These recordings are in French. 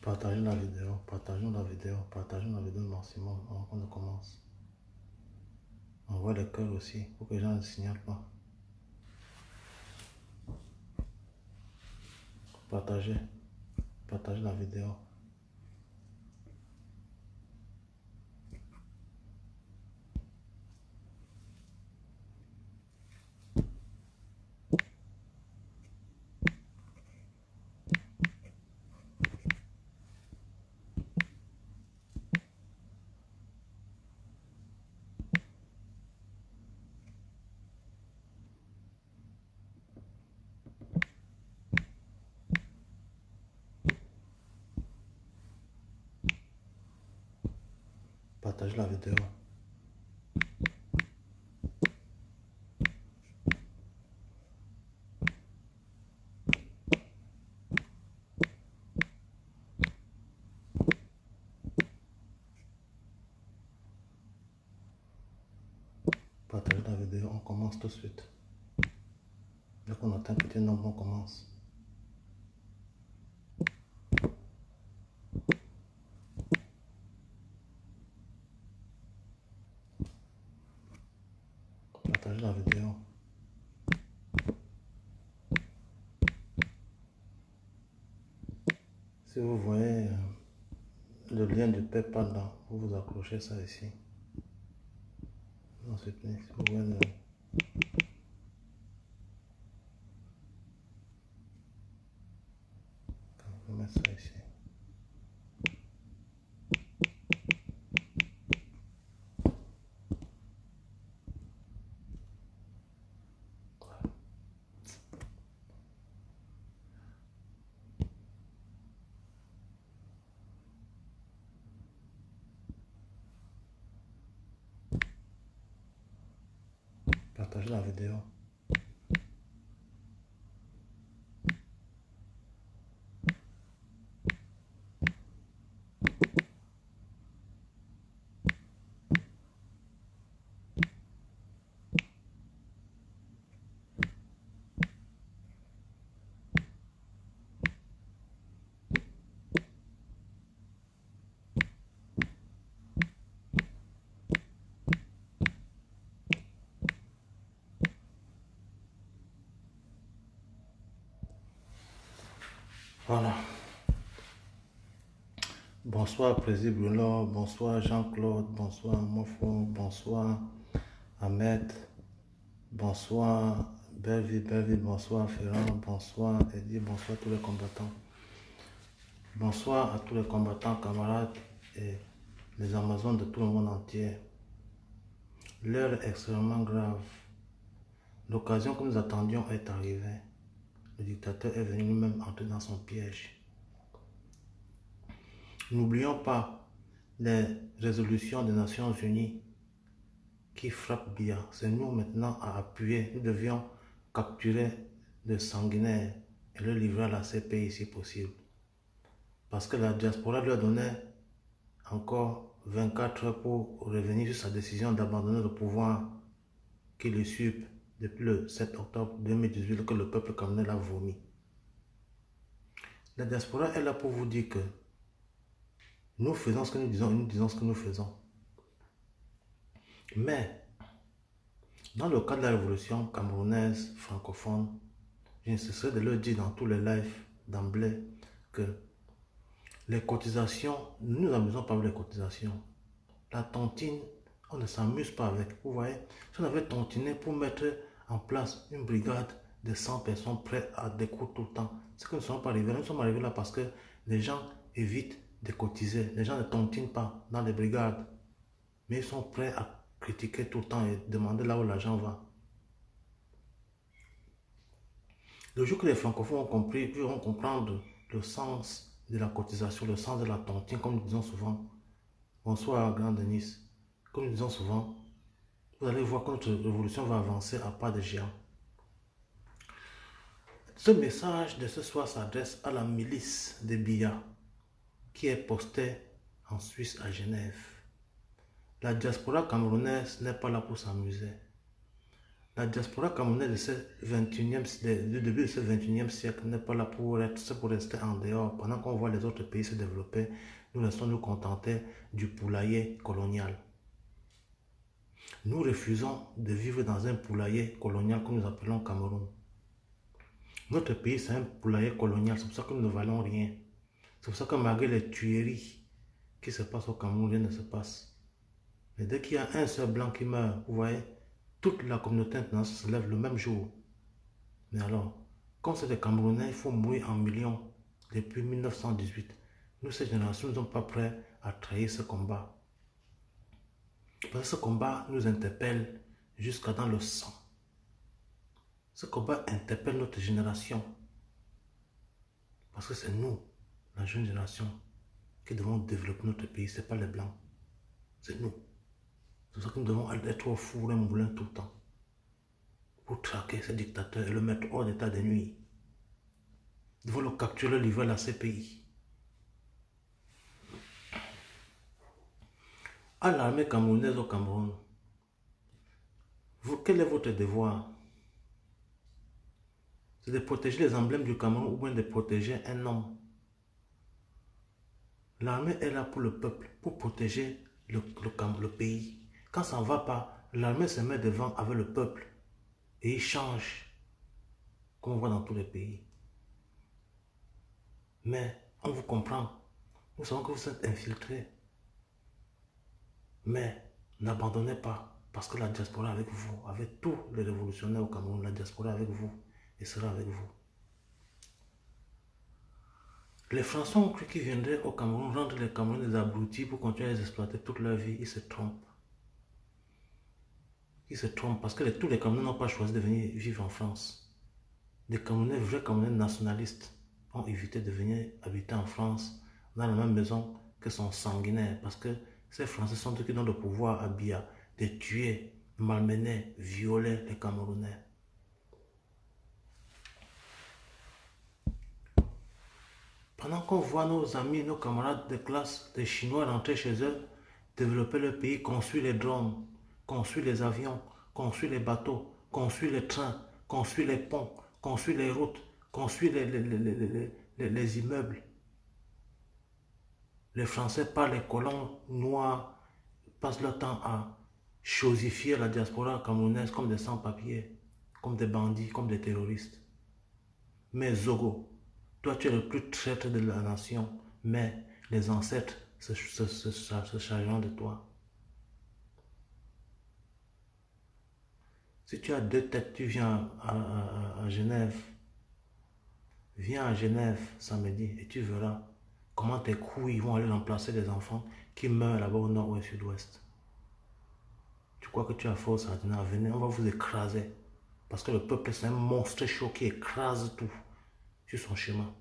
partageons la vidéo maximum avant qu'on ne commence. Envoie les cœurs aussi pour que les gens ne signalent pas. Partagez la vidéo. Partagez la vidéo. Partagez la vidéo, on commence tout de suite. Dès qu'on atteint un petit nombre, on commence. Partagez la vidéo. Si vous voyez le lien du PayPal là, vous accrochez ça ici. Ensuite, si vous voyez on va mettre ça ici. Partagez la vidéo. Voilà. Bonsoir Président Bruno, bonsoir Jean-Claude, bonsoir Mofo, bonsoir Ahmed, bonsoir Belvi, bonsoir Ferrand, bonsoir Eddie, bonsoir tous les combattants. Bonsoir à tous les combattants, camarades et les Amazones de tout le monde entier. L'heure est extrêmement grave. L'occasion que nous attendions est arrivée. Le dictateur est venu lui-même entrer dans son piège. N'oublions pas les résolutions des Nations Unies qui frappent bien. C'est nous maintenant à appuyer. Nous devions capturer le sanguinaire et le livrer à la CPI si possible. Parce que la diaspora lui a donné encore 24 heures pour revenir sur sa décision d'abandonner le pouvoir qu'il usurpe depuis le 7 octobre 2018 que le peuple camerounais l'a vomi. La diaspora est là pour vous dire que nous faisons ce que nous disons et nous disons ce que nous faisons. Mais, dans le cas de la révolution camerounaise francophone, je ne cesserai de le dire dans tous les lives d'emblée que les cotisations, nous nous amusons pas avec les cotisations. La tontine, on ne s'amuse pas avec. Vous voyez, si on avait tontiné pour mettre en place une brigade de 100 personnes prêtes à découdre tout le temps, c'est que nous ne sommes pas arrivés. Nous sommes arrivés là parce que les gens évitent de cotiser. Les gens ne tontinent pas dans les brigades. Mais ils sont prêts à critiquer tout le temps et demander là où l'argent va. Le jour que les francophones ont compris, ils vont comprendre le sens de la cotisation, le sens de la tontine, comme nous disons souvent. Bonsoir, Grand Denis. Comme nous disons souvent, vous allez voir que notre révolution va avancer à pas de géant. Ce message de ce soir s'adresse à la milice de Biya qui est postée en Suisse à Genève. La diaspora camerounaise n'est pas là pour s'amuser. La diaspora camerounaise du début de ce 21e siècle n'est pas là pour être, c'est pour rester en dehors. Pendant qu'on voit les autres pays se développer, nous restons nous contenter du poulailler colonial. Nous refusons de vivre dans un poulailler colonial que nous appelons Cameroun. Notre pays, c'est un poulailler colonial, c'est pour ça que nous ne valons rien. C'est pour ça que malgré les tueries qui se passent au Cameroun, rien ne se passe. Mais dès qu'il y a un seul blanc qui meurt, vous voyez, toute la communauté internationale se lève le même jour. Mais alors, comme c'est des Camerounais, il faut mourir en millions depuis 1918. Nous, cette génération, nous ne sommes pas prêts à trahir ce combat. Parce que ce combat nous interpelle jusqu'à dans le sang. Ce combat interpelle notre génération. Parce que c'est nous, la jeune génération, qui devons développer notre pays. Ce n'est pas les Blancs. C'est nous. C'est pour ça que nous devons être au four et moulin tout le temps. Pour traquer ce dictateur et le mettre hors d'état de nuit. Nous devons le capturer, le livrer à la CPI. À l'armée camerounaise au Cameroun, quel est votre devoir? C'est de protéger les emblèmes du Cameroun ou bien de protéger un homme. L'armée est là pour le peuple, pour protéger le pays. Quand ça ne va pas, l'armée se met devant avec le peuple et il change, comme on voit dans tous les pays. Mais on vous comprend. Nous savons que vous êtes infiltrés. Mais n'abandonnez pas, parce que la diaspora est avec vous, avec tous les révolutionnaires au Cameroun, la diaspora est avec vous et sera avec vous. Les Français ont cru qu'ils viendraient au Cameroun rendre les Camerounais des abrutis pour continuer à les exploiter toute leur vie. Ils se trompent. Ils se trompent parce que tous les Camerounais n'ont pas choisi de venir vivre en France. Des Camerounais, vrais Camerounais nationalistes, ont évité de venir habiter en France dans la même maison que son sanguinaire parce que ces Français sont ceux qui donnent le pouvoir à Biya de tuer, malmener, violer les Camerounais. Pendant qu'on voit nos amis, nos camarades de classe, des Chinois rentrer chez eux, développer le pays, construire les drones, construire les avions, construire les bateaux, construire les trains, construire les ponts, construire les routes, construire les immeubles. Les Français, par les colons noirs, passent leur temps à chosifier la diaspora camerounaise comme des sans-papiers, comme des bandits, comme des terroristes. Mais Zogo, toi tu es le plus traître de la nation, mais les ancêtres se chargeront de toi. Si tu as deux têtes, tu viens à Genève. Viens à Genève samedi et tu verras comment tes couilles vont aller remplacer les enfants qui meurent là-bas au nord ou au sud-ouest. Tu crois que tu as force à venir, venez, on va vous écraser. Parce que le peuple, c'est un monstre chaud qui écrase tout sur son chemin.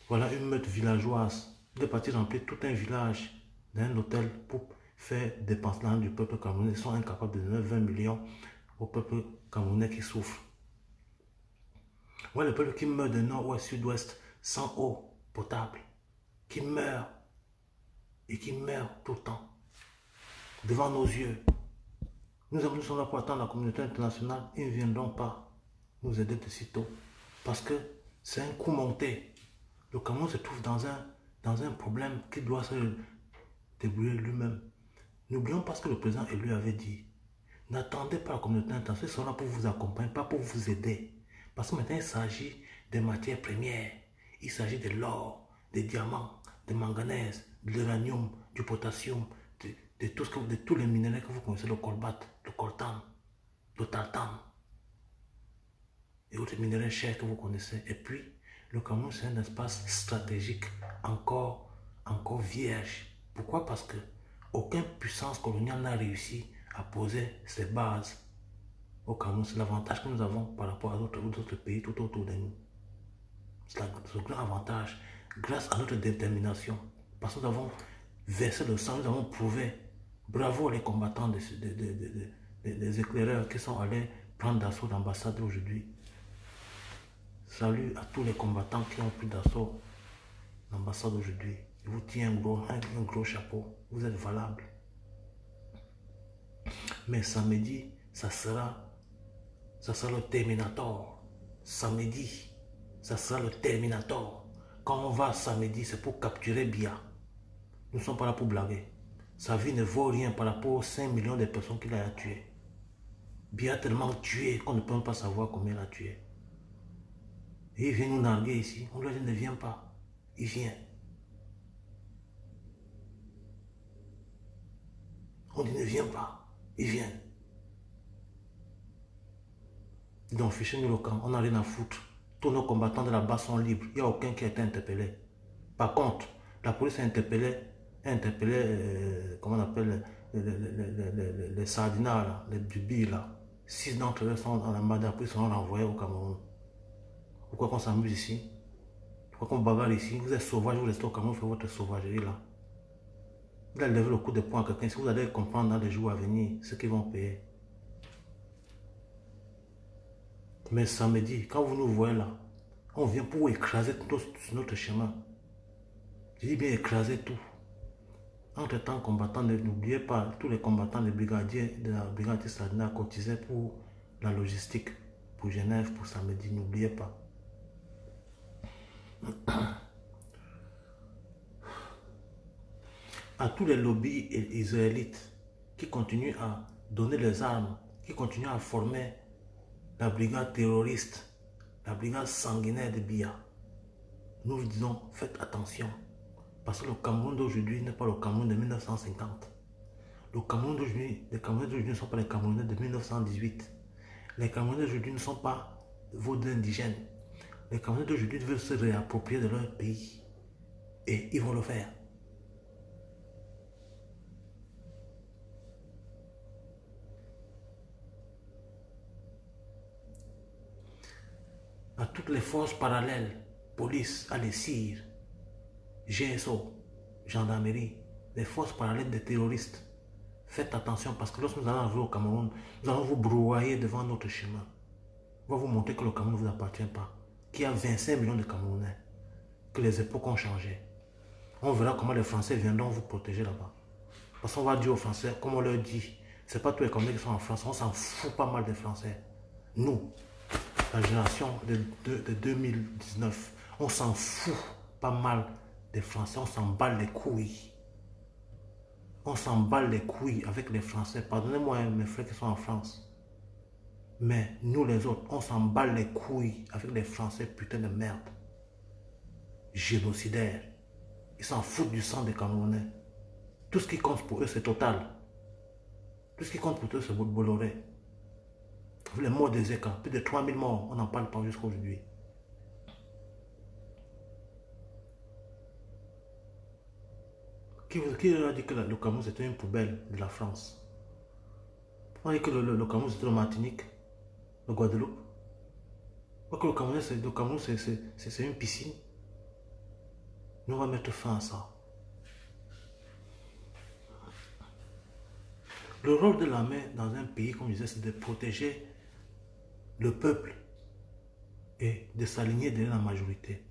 Voilà une meute villageoise de partir remplir tout un village d'un hôtel pour faire dépenser l'argent du peuple camerounais. Ils sont incapables de donner 20 millions au peuple camerounais qui souffre. Voilà le peuple qui meurt de nord ou sud-ouest sans eau potable, qui meurt et qui meurt tout le temps devant nos yeux. Nous sommes là pour attendre la communauté internationale. Ils ne viendront pas nous aider de sitôt parce que c'est un coup monté. Le Cameroun se trouve dans un problème qui doit se débrouiller lui-même. N'oublions pas ce que le président élu avait dit. N'attendez pas la communauté internationale, ils sont là pour vous accompagner, pas pour vous aider. Parce que maintenant, il s'agit des matières premières. Il s'agit de l'or, des diamants, de manganèse, de l'uranium, du potassium, de tous les minéraux que vous connaissez, le colbate, le coltan, le tartan et autres minéraux chers que vous connaissez. Et puis, le Cameroun, c'est un espace stratégique encore vierge. Pourquoi? Parce que aucune puissance coloniale n'a réussi à poser ses bases au Cameroun. C'est l'avantage que nous avons par rapport à d'autres pays tout autour de nous. C'est le grand avantage grâce à notre détermination. Parce que nous avons versé le sang, nous avons prouvé. Bravo les combattants des éclaireurs qui sont allés prendre d'assaut l'ambassade aujourd'hui. Salut à tous les combattants qui ont pris d'assaut l'ambassade aujourd'hui. Je vous tiens un gros chapeau. Vous êtes valables. Mais samedi, ça sera le Terminator. Samedi, ça sera le Terminator. Quand on va samedi, c'est pour capturer Bia. Nous ne sommes pas là pour blaguer. Sa vie ne vaut rien par rapport aux 5 millions de personnes qu'il a tuées. Bia a tellement tué qu'on ne peut même pas savoir combien il a tué. Et il vient nous narguer ici. On lui dit ne viens pas. Il vient. On dit ne viens pas. Il vient. Donc fichez-nous le camp. On n'a rien à foutre. Tous nos combattants de la base sont libres. Il n'y a aucun qui a été interpellé. Par contre, la police a interpellé comment on appelle, les sardinats, là, les dubis, là. 6 d'entre eux sont en la puis seront renvoyés au Cameroun. Pourquoi qu'on s'amuse ici? Pourquoi qu'on bagarre ici? Vous êtes sauvage, vous restez au Cameroun, faites votre sauvagerie là. Vous allez lever le coup de poing à quelqu'un, si vous allez comprendre dans les jours à venir ce qu'ils vont payer. Mais samedi, quand vous nous voyez là, on vient pour écraser tout sur notre chemin. Je dis bien écraser tout. Entre-temps, combattants, n'oubliez pas, tous les combattants, les brigadiers de la brigade Sardina cotisaient pour la logistique, pour Genève, pour samedi, n'oubliez pas. À tous les lobbies israélites qui continuent à donner les armes, qui continuent à former la brigade terroriste, la brigade sanguinaire de Bia, nous vous disons, faites attention. Parce que le Cameroun d'aujourd'hui n'est pas le Cameroun de 1950. Le Cameroun d'aujourd'hui, les Camerounais d'aujourd'hui ne sont pas les Camerounais de 1918. Les Camerounais d'aujourd'hui ne sont pas vos indigènes. Les Camerounais d'aujourd'hui veulent se réapproprier de leur pays. Et ils vont le faire. À toutes les forces parallèles, police, Alessir, GSO, gendarmerie, les forces parallèles des terroristes, faites attention parce que lorsque nous allons arriver au Cameroun, nous allons vous brouiller devant notre chemin. On va vous montrer que le Cameroun ne vous appartient pas, qu'il y a 25 millions de Camerounais, que les époques ont changé. On verra comment les Français viendront vous protéger là-bas. Parce qu'on va dire aux Français, comme on leur dit, c'est pas tous les Camerounais qui sont en France, on s'en fout pas mal des Français. Nous, la génération de 2019, on s'en fout pas mal des Français, on s'en bat les couilles. On s'en bat les couilles avec les Français. Pardonnez-moi mes frères qui sont en France. Mais nous les autres, on s'en bat les couilles avec les Français, putain de merde. Génocidaires. Ils s'en foutent du sang des Camerounais. Tout ce qui compte pour eux, c'est Total. Tout ce qui compte pour eux, c'est Bolloré. Les morts des Zeka, plus de 3000 morts, on n'en parle pas jusqu'à aujourd'hui. Qui a dit que le Cameroun c'était une poubelle de la France? On a dit que le Cameroun c'était le Martinique, le Guadeloupe. Que le Cameroun c'est une piscine. Nous on va mettre fin à ça. Le rôle de l'armée dans un pays, comme je disais, c'est de protéger le peuple et de s'aligner derrière la majorité.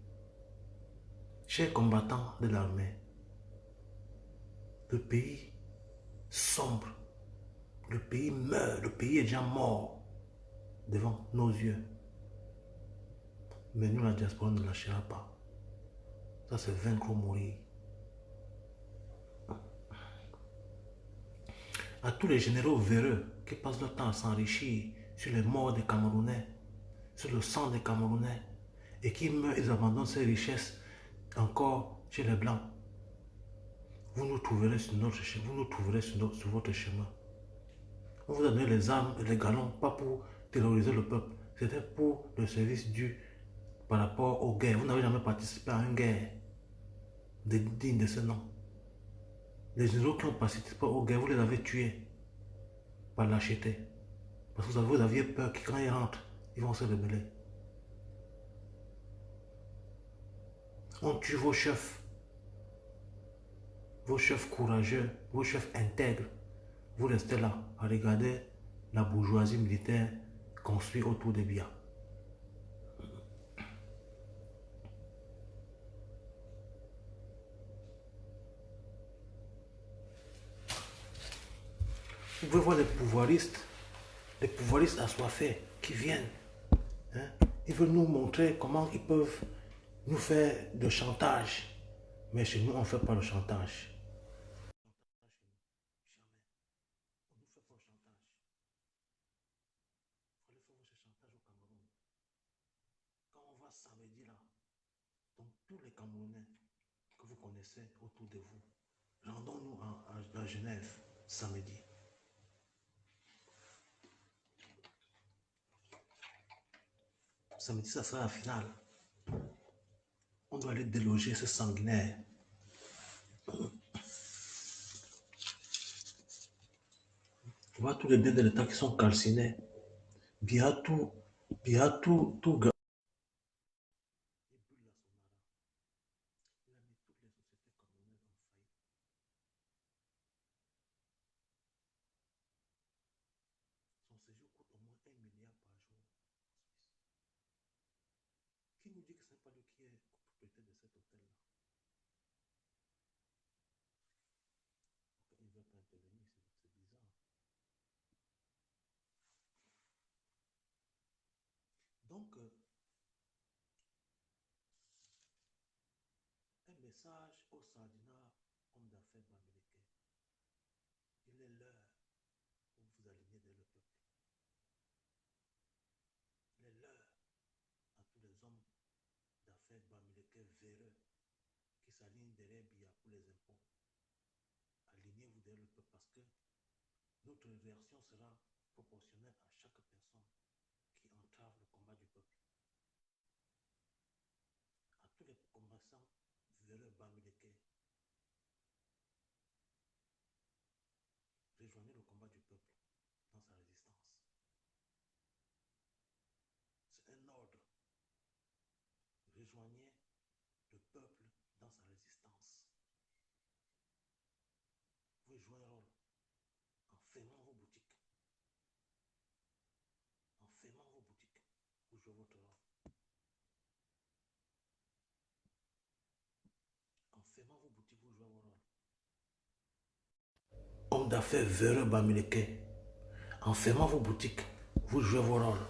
Chers combattants de l'armée, le pays sombre, le pays meurt, le pays est déjà mort devant nos yeux. Mais nous, la diaspora, ne lâchera pas. Ça, c'est vaincre ou mourir. À tous les généraux véreux qui passent leur temps à s'enrichir sur les morts des Camerounais, sur le sang des Camerounais, et qui meurent, ils abandonnent ces richesses encore chez les Blancs. Vous nous trouverez sur notre chemin, vous nous trouverez sur votre chemin. On vous a donné les armes et les galons, pas pour terroriser le peuple, c'était pour le service dû par rapport aux guerres. Vous n'avez jamais participé à une guerre digne de ce nom. Les généraux qui ont participé aux guerres, vous les avez tués par lâcheté. Parce que vous aviez peur que quand ils rentrent, ils vont se rebeller. On tue vos chefs courageux, vos chefs intègres. Vous restez là à regarder la bourgeoisie militaire construite autour de Bia. Vous pouvez voir les pouvoiristes assoiffés qui viennent. Hein. Ils veulent nous montrer comment ils peuvent nous faire de chantage. Mais chez nous, on ne fait pas le chantage. On ne fait pas le chantage. Il fallait faire ce chantage au Cameroun. Quand on va samedi là, donc tous les Camerounais que vous connaissez autour de vous, rendons-nous à Genève samedi. Samedi, ça sera la finale. On doit aller déloger ce sanguinaire. On voit tous les dés de l'État qui sont calcinés. Biatou, tout gars. Il a mis toutes les sociétés camerounaises en faillite. Son séjour coûte au moins 1 milliard par jour en Suisse. Qui nous dit que ce n'est pas lui qui est propriétaire de cet hôtel-là? Il ne veut pas intervenir, c'est bizarre. Donc, un message aux sardinats, hommes d'affaires bamileke. Il est l'heure où vous alignez dans le peuple. Il est l'heure à tous les hommes d'affaires bamileke véreux qui s'alignent derrière Bia pour les impôts. Alignez-vous derrière le peuple parce que notre réaction sera proportionnelle à chaque personne qui entrave le combat du peuple. À tous les commerçants véreux bamileke, rejoignez le combat du peuple dans sa résistance. C'est un ordre. Rejoignez le peuple dans sa résistance. Vous jouez un rôle en fermant vos boutiques. En fermant vos boutiques, vous jouez votre rôle. En fermant vos boutiques, vous jouez votre rôle. Homme d'affaires véreux bamileke, en fermant vos boutiques, vous jouez vos rôles.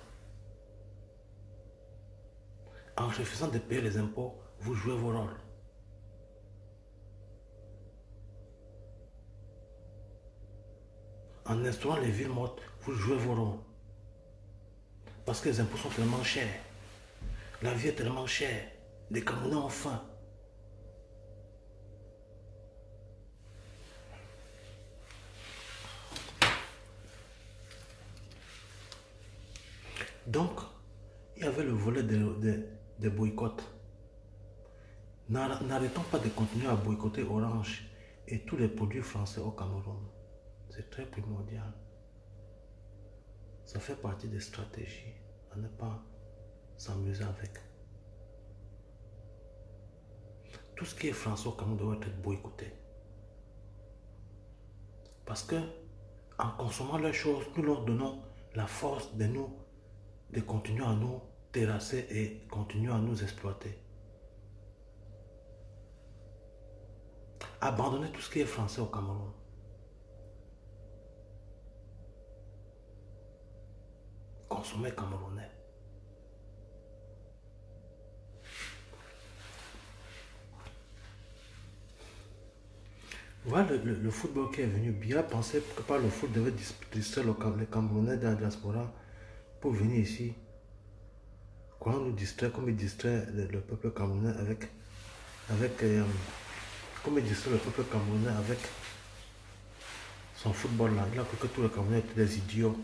En refusant de payer les impôts, vous jouez vos rôles. En instaurant les villes mortes, vous jouez vos rôles. Parce que les impôts sont tellement chers. La vie est tellement chère. Les Camerounais ont faim. Donc, il y avait le volet des boycotts. N'arrêtons pas de continuer à boycotter Orange et tous les produits français au Cameroun. C'est très primordial. Ça fait partie des stratégies à ne pas s'amuser avec. Tout ce qui est français au Cameroun doit être boycotté. Parce que en consommant leurs choses, nous leur donnons la force de continuer à nous terrasser et continuer à nous exploiter. Abandonnez tout ce qui est français au Cameroun. Consommez camerounais. Voilà le football qui est venu. Bien penser que par le foot devait distraire les Camerounais de la diaspora pour venir ici. Quand on nous distrait, comme il distrait le peuple camerounais comme il distrait le peuple camerounais avec son football là. Il a cru que tous les Camerounais étaient des idiots.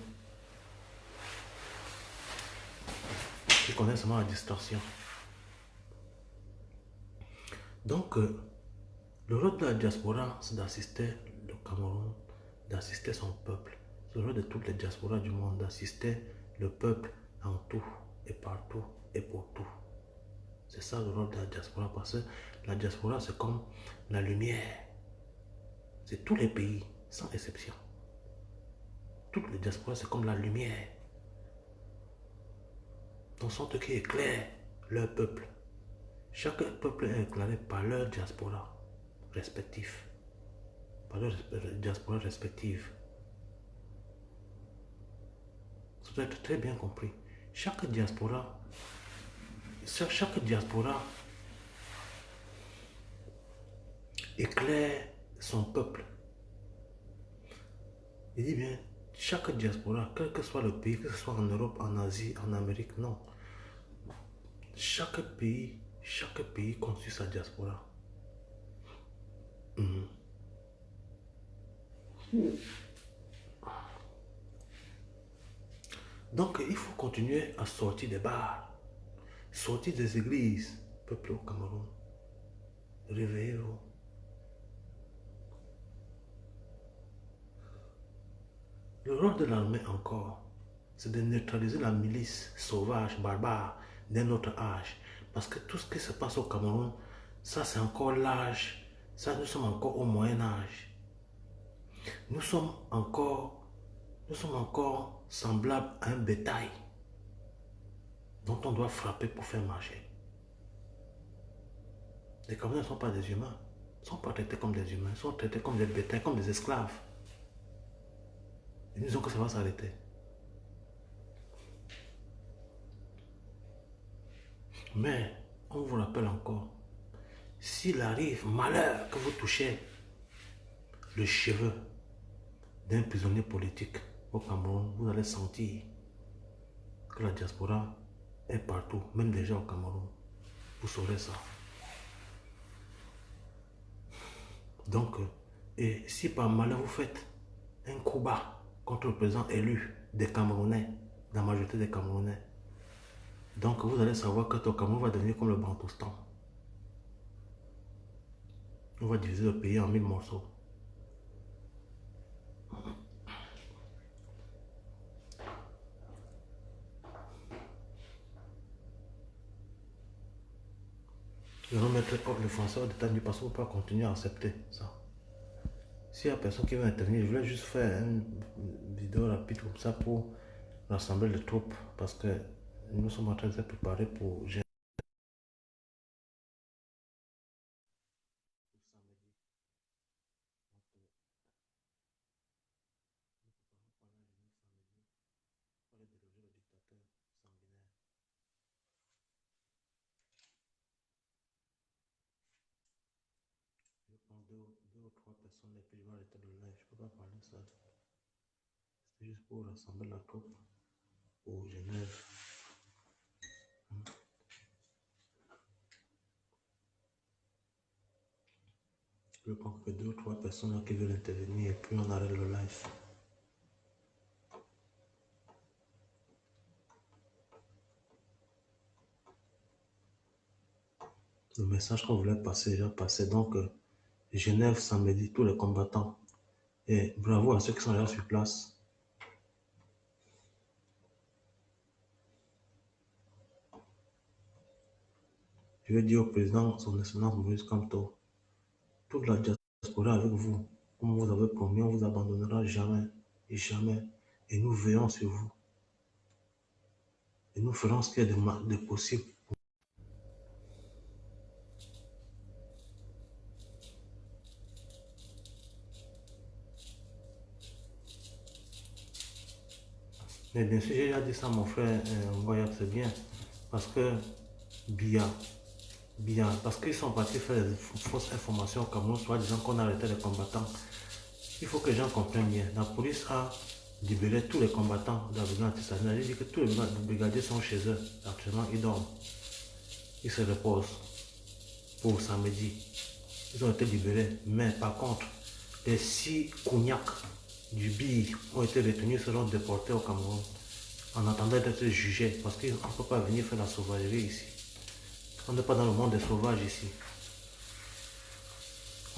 Ils connaissent seulement la distorsion. Donc, le rôle de la diaspora, c'est d'assister le Cameroun, d'assister son peuple. C'est le rôle de toutes les diasporas du monde, d'assister le peuple en tout et partout et pour tout. C'est ça le rôle de la diaspora, parce que la diaspora, c'est comme la lumière. C'est tous les pays, sans exception. Toutes les diasporas, c'est comme la lumière. En sorte qu'ils éclairent leur peuple. Chaque peuple est éclairé par leur diaspora respectif. Par leur diaspora respective. Ça doit être très bien compris. Chaque diaspora, chaque diaspora éclaire son peuple. Il dit bien, chaque diaspora, quel que soit le pays, que ce soit en Europe, en Asie, en Amérique, non. Chaque pays construit sa diaspora. Donc, il faut continuer à sortir des bars, sortir des églises, peuple au Cameroun. Réveillez-vous. Le rôle de l'armée encore, c'est de neutraliser la milice sauvage, barbare d'un autre âge. Parce que tout ce qui se passe au Cameroun, ça c'est encore l'âge, ça nous sommes encore au Moyen Âge. Nous sommes encore semblables à un bétail dont on doit frapper pour faire marcher. Les Camerounais ne sont pas des humains, ils ne sont pas traités comme des humains, ils sont traités comme des bétails, comme des esclaves. Et nous disons que ça va s'arrêter. Mais, on vous rappelle encore, s'il arrive, malheur, que vous touchez le cheveu d'un prisonnier politique au Cameroun, vous allez sentir que la diaspora est partout, même déjà au Cameroun. Vous saurez ça. Donc, et si par malheur vous faites un coup bas contre le président élu des Camerounais, la majorité des Camerounais, donc vous allez savoir que ton Cameroun va devenir comme le Bantoustan. On va diviser le pays en 1000 morceaux. Ils vont mettre le français au détenu parce qu'on ne peut pas continuer à accepter ça. S'il n'y a personne qui veut intervenir, je voulais juste faire une vidéo rapide comme ça pour rassembler les troupes parce que nous sommes en train de se préparer pour gérer. Deux ou trois personnes et puis je vais arrêter le live. Je ne peux pas parler ça. C'est juste pour rassembler la troupe pour Genève. Je pense que deux ou trois personnes là qui veulent intervenir et puis on arrête le live. Le message qu'on voulait passer est déjà passé. Donc, Genève samedi, tous les combattants. Et bravo à ceux qui sont déjà sur place. Je vais dire au président, son excellence Maurice Kamto, toute la diaspora avec vous. Comme vous avez promis, on ne vous abandonnera jamais et jamais. Et nous veillons sur vous. Et nous ferons ce qu'il y a de possible. Mais bien sûr, j'ai déjà dit ça à mon frère Voyage, c'est bien. Parce que bien, parce qu'ils sont partis faire des fausses informations au Cameroun, soit disant qu'on arrêtait les combattants. Il faut que les gens comprennent bien. La police a libéré tous les combattants de la brigade antisanitaire. Il dit que tous les brigadiers sont chez eux. Actuellement, ils dorment. Ils se reposent pour samedi. Ils ont été libérés. Mais par contre, les 6 cognacs du BI ont été retenus, seront déportés au Cameroun en attendant d'être jugés parce qu'on ne peut pas venir faire la sauvagerie ici. On n'est pas dans le monde des sauvages ici.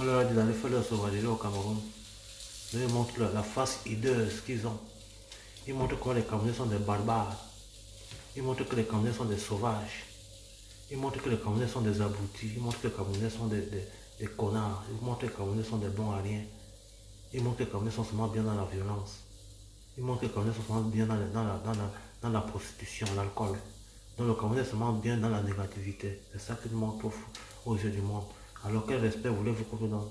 On leur a dit d'aller faire leur sauvagerie au Cameroun. Ils montrent la face hideuse qu'ils ont. Ils montrent que les Camerounais sont des barbares. Ils montrent que les Camerounais sont des sauvages. Ils montrent que les Camerounais sont des abrutis. Ils montrent que les Camerounais sont des connards. Ils montrent que les Camerounais sont des bons à rien. Ils montrent que les Camerounais sont seulement bien dans la violence. Ils montrent que les Camerounais sont seulement bien dans la prostitution, l'alcool. Donc le Camerounais est seulement bien dans la négativité. C'est ça qu'ils montrent aux yeux du monde. Alors quel respect voulez-vous qu'on vous donne?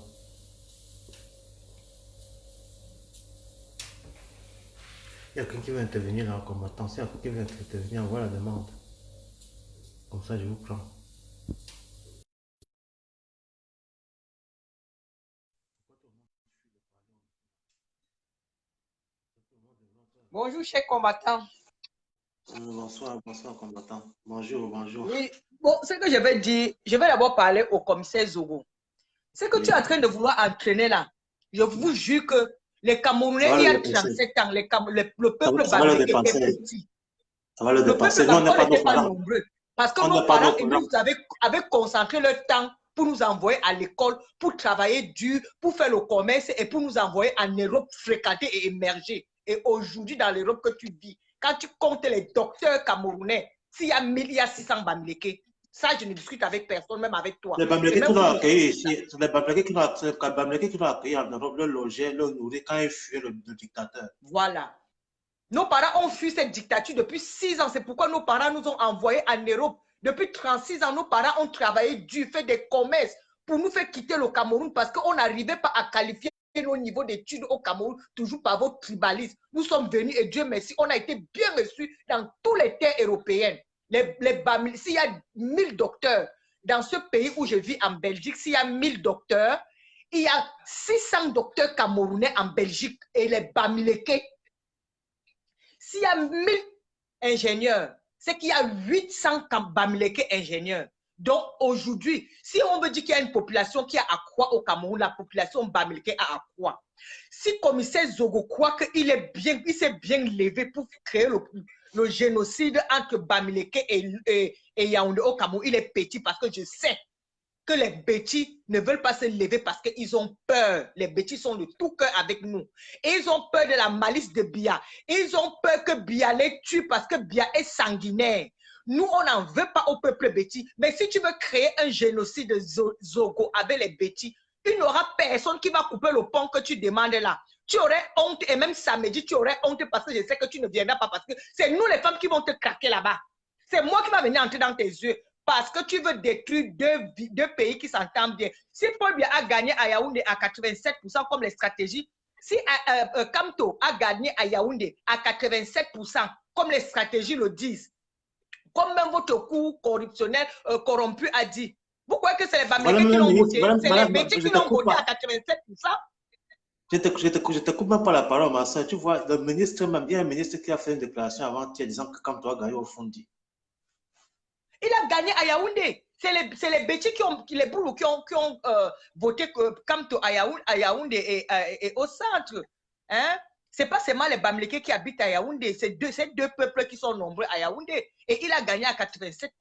Il y a quelqu'un qui veut intervenir là en combattant. S'il y a quelqu'un qui veut intervenir, envoie la demande. Comme ça, je vous prends. Bonjour, chers combattants. Bonsoir, bonsoir, combattant. Bonjour, bonjour. Oui, bon, ce que je vais dire, je vais d'abord parler au commissaire Zogo. Ce que tu es en train de vouloir entraîner là, je vous jure que les Camerounais, il y a 37 ans, le peuple bamileke est petit. Ça va le Le peuple dépasser. Nous, on n'est bamileke pas nos n'était pas parents. nombreux. Parce que On nos n'est pas nos parents, ils parents. nous avaient concentré leur temps pour nous envoyer à l'école, pour travailler dur, pour faire le commerce et pour nous envoyer en Europe fréquenter et émerger. Et aujourd'hui, dans l'Europe que tu vis, quand tu comptes les docteurs camerounais, s'il y a 1000, il y a 600 bamileke. Ça, je ne discute avec personne, même avec toi. Les Bamileke qui l'ont accueilli ici, les Bamileke qui l'ont accueilli en Europe, le loger, le nourrir quand il fuit le dictateur. Voilà. Nos parents ont fui cette dictature depuis 6 ans. C'est pourquoi nos parents nous ont envoyés en Europe. Depuis 36 ans, nos parents ont travaillé dur, fait des commerces pour nous faire quitter le Cameroun parce qu'on n'arrivait pas à qualifier nos niveaux d'études au Cameroun, toujours par votre tribalisme. Nous sommes venus et Dieu merci, on a été bien reçus dans tous les terres européennes. S'il y a 1000 docteurs dans ce pays où je vis en Belgique, s'il y a 1000 docteurs, il y a 600 docteurs camerounais en Belgique et les Bamileke. S'il y a 1000 ingénieurs, c'est qu'il y a 800 Bamileke ingénieurs. Donc aujourd'hui, si on veut dire qu'il y a une population qui a accroît au Cameroun, la population Bamileke a accroît. Si le commissaire Zogo croit qu'il s'est bien levé pour créer le génocide entre Bamileke et Yaoundé au Cameroun, il est petit parce que je sais que les bêtis ne veulent pas se lever parce qu'ils ont peur. Les bêtis sont de tout cœur avec nous. Et ils ont peur de la malice de Biya. Ils ont peur que Biya les tue parce que Biya est sanguinaire. Nous, on n'en veut pas au peuple bêtis. Mais si tu veux créer un génocide de Zogo avec les bêtis, il n'y aura personne qui va couper le pont que tu demandes là. Tu aurais honte et même samedi, tu aurais honte parce que je sais que tu ne viendras pas parce que c'est nous les femmes qui vont te craquer là-bas. C'est moi qui va venir entrer dans tes yeux parce que tu veux détruire deux pays qui s'entendent bien. Si Paul Biya a gagné à Yaoundé à 87% comme les stratégies, si Kamto a gagné à Yaoundé à 87% comme les stratégies le disent, comme même votre cours corruptionnel corrompu a dit, vous croyez que c'est les Bamileke qui l'ont voté? C'est les Bétis qui l'ont voté à 87%? Je te coupe même pas la parole, ma soeur. Tu vois, le ministre, même, il y a un ministre qui a fait une déclaration avant-hier disant que quand tu as gagné au Fondi. Il a gagné à Yaoundé. C'est les Bétis les Boulous qui ont voté Kamto à Yaoundé et au centre. Hein? Ce n'est pas seulement les Bamileke qui habitent à Yaoundé, c'est deux peuples qui sont nombreux à Yaoundé. Et il a gagné à 87%.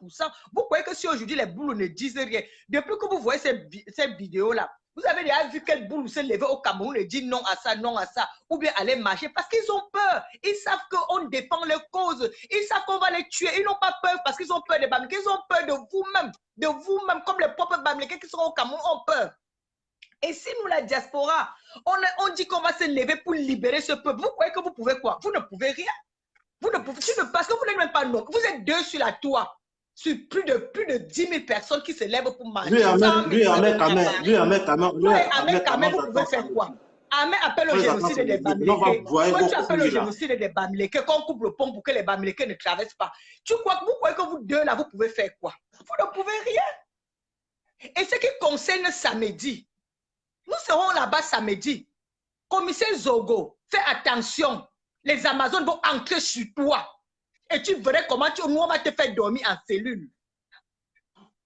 Vous croyez que si aujourd'hui les Boulous ne disent rien, depuis que vous voyez cette vidéo-là, vous avez déjà vu quel boulot se lever au Cameroun et dire non à ça, non à ça, ou bien aller marcher parce qu'ils ont peur. Ils savent qu'on défend leur cause. Ils savent qu'on va les tuer. Ils n'ont pas peur parce qu'ils ont peur des Bamileke. Ils ont peur de vous-même, comme les propres Bamileke qui sont au Cameroun ont peur. Et si nous, la diaspora, on dit qu'on va se lever pour libérer ce peuple, vous croyez que vous pouvez quoi? Vous ne pouvez rien. Vous ne pouvez, parce que vous n'êtes même pas non. Vous êtes deux sur la toit. Sur plus de 10 000 personnes qui se lèvent pour marcher. Lui, Ahmed Kamen, vous pouvez faire quoi? Ahmed appelle le génocide des Bamileke. Toi, tu appelles le génocide des Bamileke, qu'on coupe le pont pour que les Bamileke ne traversent pas. Vous croyez que vous deux là, vous pouvez faire quoi? Vous ne pouvez rien. Et ce qui concerne samedi, nous serons là-bas samedi. Commissaire Zogo, fais attention. Les Amazones vont entrer sur toi. Et tu verrais comment nous, on va te faire dormir en cellule.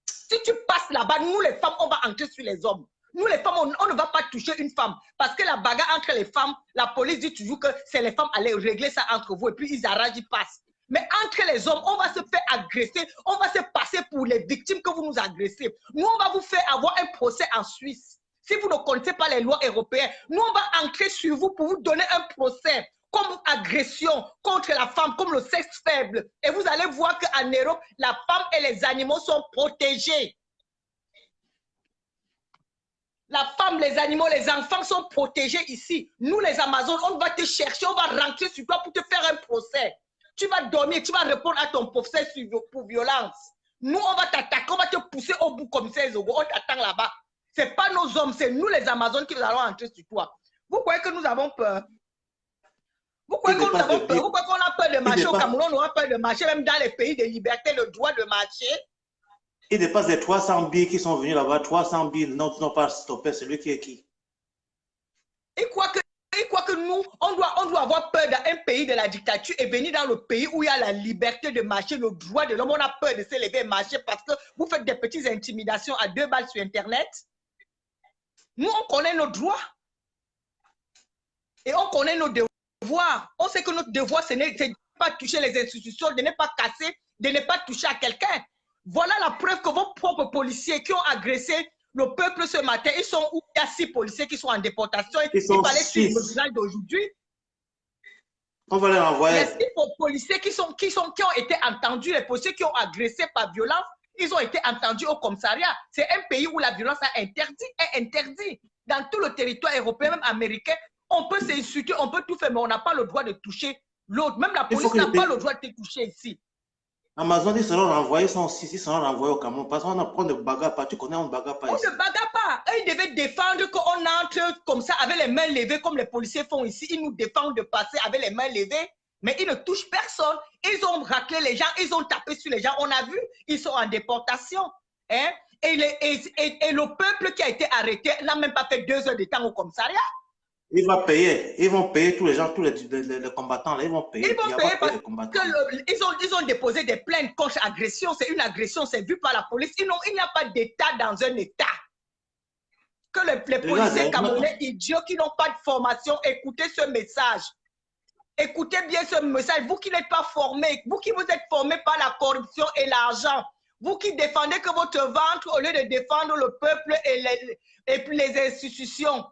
Si tu passes là-bas, nous les femmes, on va entrer sur les hommes. Nous les femmes, on ne va pas toucher une femme. Parce que la bagarre entre les femmes, la police dit toujours que c'est les femmes allaient régler ça entre vous. Et puis ils arrangent, ils passent. Mais entre les hommes, on va se faire agresser. On va se passer pour les victimes que vous nous agressez. Nous, on va vous faire avoir un procès en Suisse. Si vous ne connaissez pas les lois européennes, nous, on va entrer sur vous pour vous donner un procès comme agression contre la femme, comme le sexe faible. Et vous allez voir qu'en Europe, la femme et les animaux sont protégés. La femme, les animaux, les enfants sont protégés ici. Nous, les Amazones, on va te chercher, on va rentrer sur toi pour te faire un procès. Tu vas dormir, tu vas répondre à ton procès pour violence. Nous, on va t'attaquer, on va te pousser au bout comme ça, Zogo. On t'attend là-bas. Ce n'est pas nos hommes, c'est nous, les Amazones, qui allons entrer sur toi. Vous croyez que nous avons peur? Pourquoi Il qu'on dépasse les avons peur? pieds. Pourquoi qu'on a peur de Il marcher au dépasse, Cameroun? On aura peur de marcher même dans les pays de liberté, le droit de marcher. il dépasse les 300 billes qui sont venus là-bas. 300 billes, non, tu n'as pas stoppé celui qui est qui. Et quoi que nous, on doit avoir peur d'un pays de la dictature et venir dans le pays où il y a la liberté de marcher, le droit de l'homme. On a peur de se lever et marcher parce que vous faites des petites intimidations à 2 balles sur Internet. Nous, on connaît nos droits et on connaît nos devoirs. On sait que notre devoir, c'est de ne pas toucher les institutions, de ne pas casser, de ne pas toucher à quelqu'un. Voilà la preuve que vos propres policiers qui ont agressé le peuple ce matin, ils sont où? Il y a 6 policiers qui sont en déportation. Ils sont Il fallait suivre le 6. journal d'aujourd'hui. On va les Il y a renvoyer. 6 policiers qui ont été entendus, les policiers qui ont agressé par violence, ils ont été entendus au commissariat. C'est un pays où la violence est interdit. Dans tout le territoire européen, même américain, on peut s'insulter, on peut tout faire, mais on n'a pas le droit de toucher l'autre. Même la police n'a pas le droit de te toucher ici. Amazon, ils seront renvoyés, ils seront renvoyés au Cameroun. Parce qu'on ne bagarre pas. Tu connais, on ne bagarre pas ici. On ne bagarre pas. Eux, ils devaient défendre qu'on entre comme ça avec les mains levées, comme les policiers font ici. Ils nous défendent de passer avec les mains levées, mais ils ne touchent personne. Ils ont raclé les gens, ils ont tapé sur les gens. On a vu, ils sont en déportation. Hein? Et le peuple qui a été arrêté n'a même pas fait 2 heures de temps au commissariat. Ils vont payer tous les gens, tous les combattants, là, ils vont payer. Ils vont payer parce qu'ils ont déposé des plaintes contre agression. C'est une agression, c'est vu par la police. Il n'y a pas d'État dans un État. Que les policiers camerounais idiots qui n'ont pas de formation, écoutez ce message. Écoutez bien ce message. Vous qui n'êtes pas formés, vous qui vous êtes formés par la corruption et l'argent, vous qui défendez que votre ventre au lieu de défendre le peuple et les institutions.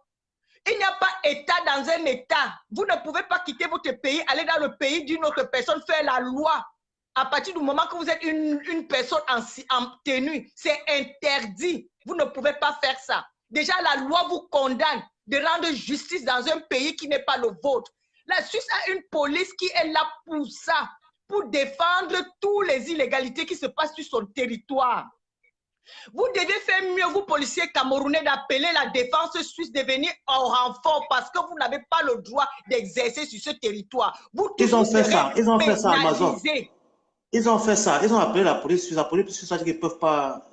Il n'y a pas État dans un État. Vous ne pouvez pas quitter votre pays, aller dans le pays d'une autre personne, faire la loi. À partir du moment que vous êtes une personne en tenue, c'est interdit. Vous ne pouvez pas faire ça. Déjà, la loi vous condamne de rendre justice dans un pays qui n'est pas le vôtre. La Suisse a une police qui est là pour ça, pour défendre toutes les illégalités qui se passent sur son territoire. Vous devez faire mieux, vous policiers camerounais, d'appeler la défense suisse de venir en renfort parce que vous n'avez pas le droit d'exercer sur ce territoire. Ils ont fait ça, Amazon. Ils ont fait ça, ils ont appelé la police suisse. La police suisse a dit qu'ils ne peuvent pas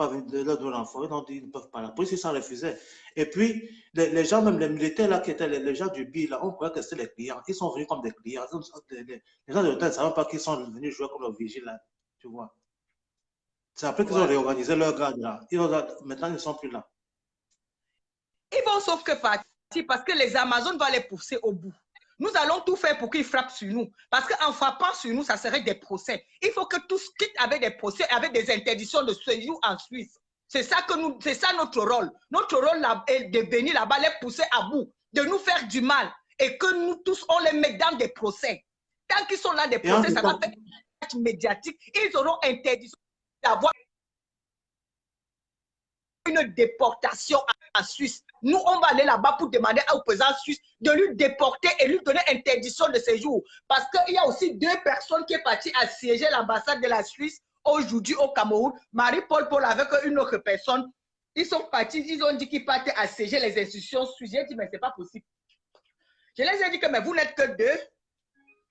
venir de leur renfort. Ils ont dit qu'ils ne peuvent pas. La police suisse a refusé. Et puis, les gens, même les militaires là, qui étaient les gens du BI, là, on croyait que c'était les clients. Ils sont venus comme des clients. Les gens de l'hôtel ne savaient pas qu'ils sont venus jouer comme le vigile là. Tu vois. C'est après qu'ils ont réorganisé leur garde là. Maintenant, ils ne sont plus là. Ils vont sauf que partir parce que les Amazones vont les pousser au bout. Nous allons tout faire pour qu'ils frappent sur nous. Parce qu'en frappant sur nous, ça serait des procès. Il faut que tous quittent avec des procès, avec des interdictions de séjour en Suisse. C'est ça notre rôle. Notre rôle là, est de venir là-bas, les pousser à bout, de nous faire du mal et que nous tous, on les met dans des procès. Tant qu'ils sont dans des procès, ça va faire une médiatique. Ils auront interdiction d'avoir une déportation en Suisse. Nous, on va aller là-bas pour demander au président suisse de lui déporter et lui donner interdiction de séjour. Parce qu'il y a aussi 2 personnes qui sont parties assiéger l'ambassade de la Suisse aujourd'hui au Cameroun. Marie-Paul avec une autre personne. Ils sont partis, ils ont dit qu'ils partaient assiéger les institutions suisses. J'ai dit, mais ce n'est pas possible. Je les ai dit que mais vous n'êtes que 2.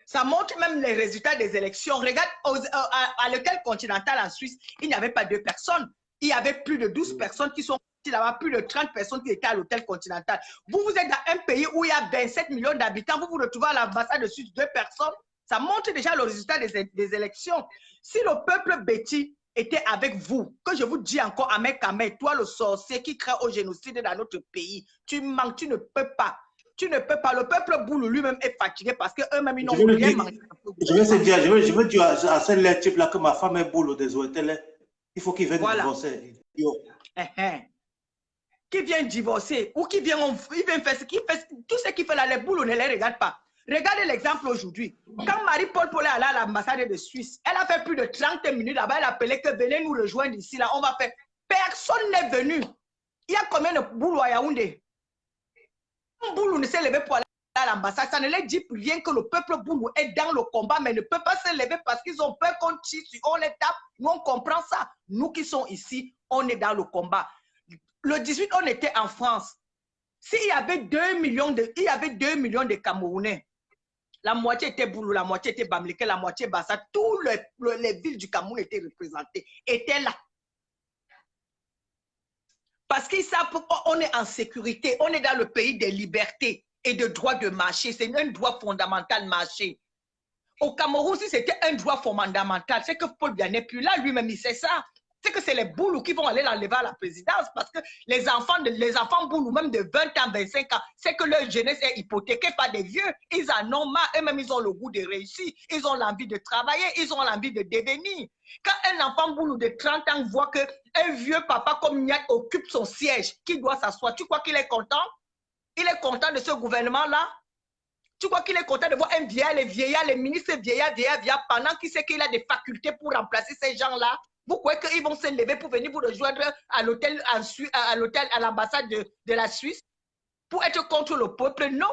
Ça montre même les résultats des élections. Regarde, à l'hôtel Continental en Suisse, il n'y avait pas 2 personnes. Il y avait plus de 12 personnes qui sont là-bas, plus de 30 personnes qui étaient à l'hôtel Continental. Vous êtes dans un pays où il y a 27 millions d'habitants, vous vous retrouvez à l'ambassade de Suisse, 2 personnes. Ça montre déjà le résultat des élections. Si le peuple bêtis était avec vous, que je vous dis encore, Ahmed Kamel, toi le sorcier qui crée au génocide dans notre pays, tu manques, tu ne peux pas. Tu ne peux pas. Le peuple boulot lui-même est fatigué parce qu'eux-mêmes, ils n'ont rien mangé. Je veux dire à ce type-là que ma femme est boulot des hôtels. Il faut qu'il vienne divorcer. Qui vient divorcer ou qui vient faire ce qu'il fait. Tout ce qu'il fait là, les boulots ne les regardent pas. Regardez l'exemple aujourd'hui. Quand Marie-Paul est allée à l'ambassade de Suisse, elle a fait plus de 30 minutes là-bas. Elle a appelé que venez nous rejoindre ici. Là, on va faire. Personne n'est venu. Il y a combien de boulots à Yaoundé? Un boulot ne s'est levé pour aller à l'ambassade. Ça ne les dit rien que le peuple boulot est dans le combat, mais ne peut pas se lever parce qu'ils ont peur qu'on tire, on les tape. Nous, on comprend ça. Nous qui sommes ici, on est dans le combat. Le 18, on était en France. S'il y avait 2 millions de Camerounais, La moitié était Boulou, la moitié était Bamileke, la moitié Bassa. Toutes les villes du Cameroun étaient représentées, étaient là. Parce qu'ils savent qu'on est en sécurité, on est dans le pays des libertés et de droits de marché. C'est un droit fondamental marché. Au Cameroun, si c'était un droit fondamental, c'est que Paul Biya n'est plus là, lui-même, il sait ça. C'est que c'est les Boulous qui vont aller l'enlever à la présidence parce que les enfants Boulous, même de 20 ans, 25 ans, c'est que leur jeunesse est hypothéquée par des vieux. Ils en ont marre, eux-mêmes, ils ont le goût de réussir, ils ont l'envie de travailler, ils ont l'envie de devenir. Quand un enfant Boulou de 30 ans voit qu'un vieux papa comme Niat occupe son siège, qui doit s'asseoir, tu crois qu'il est content? Il est content de ce gouvernement-là? Tu crois qu'il est content de voir un vieillard, les ministres vieillards, pendant qu'il sait qu'il a des facultés pour remplacer ces gens-là? Vous croyez qu'ils vont se lever pour venir vous rejoindre à l'hôtel, à l'ambassade de la Suisse pour être contre le peuple? Non.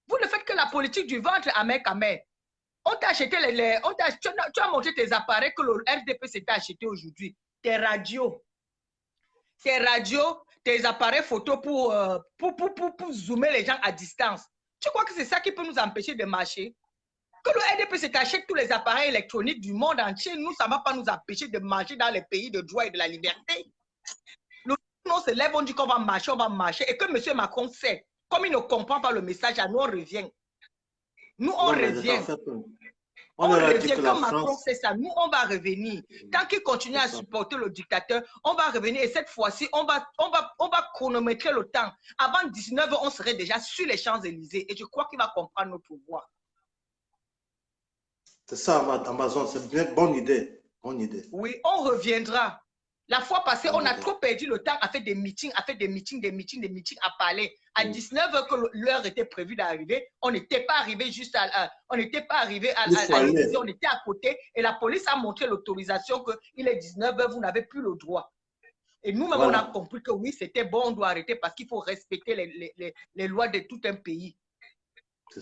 Vous ne faites que la politique du ventre à main à main. On t'a acheté tu as montré tes appareils que le RDP s'est acheté aujourd'hui. Tes radios, tes appareils photo pour zoomer les gens à distance. Tu crois que c'est ça qui peut nous empêcher de marcher? Que le RDP s'achète tous les appareils électroniques du monde entier, nous, ça ne va pas nous empêcher de marcher dans les pays de droit et de la liberté. Nous, on se lève, on dit qu'on va marcher, et que M. Macron sait, comme il ne comprend pas le message, à nous, on revient. Nous, on revient. On revient, comme Macron sait ça, nous, on va revenir. Tant qu'il continue à supporter le dictateur, on va revenir, et cette fois-ci, on va chronométrer le temps. Avant 19h, on serait déjà sur les Champs-Élysées, et je crois qu'il va comprendre notre voix. C'est ça, Amazon, c'est une bonne idée. Oui, on reviendra. La fois passée, on a trop perdu le temps à faire des meetings, à parler. À 19h que l'heure était prévue d'arriver, on n'était pas arrivé on n'était pas arrivé à l'Élysée, on était à côté et la police a montré l'autorisation qu'il est 19h, vous n'avez plus le droit. Et nous-mêmes, on a compris que oui, c'était bon, on doit arrêter parce qu'il faut respecter les lois de tout un pays.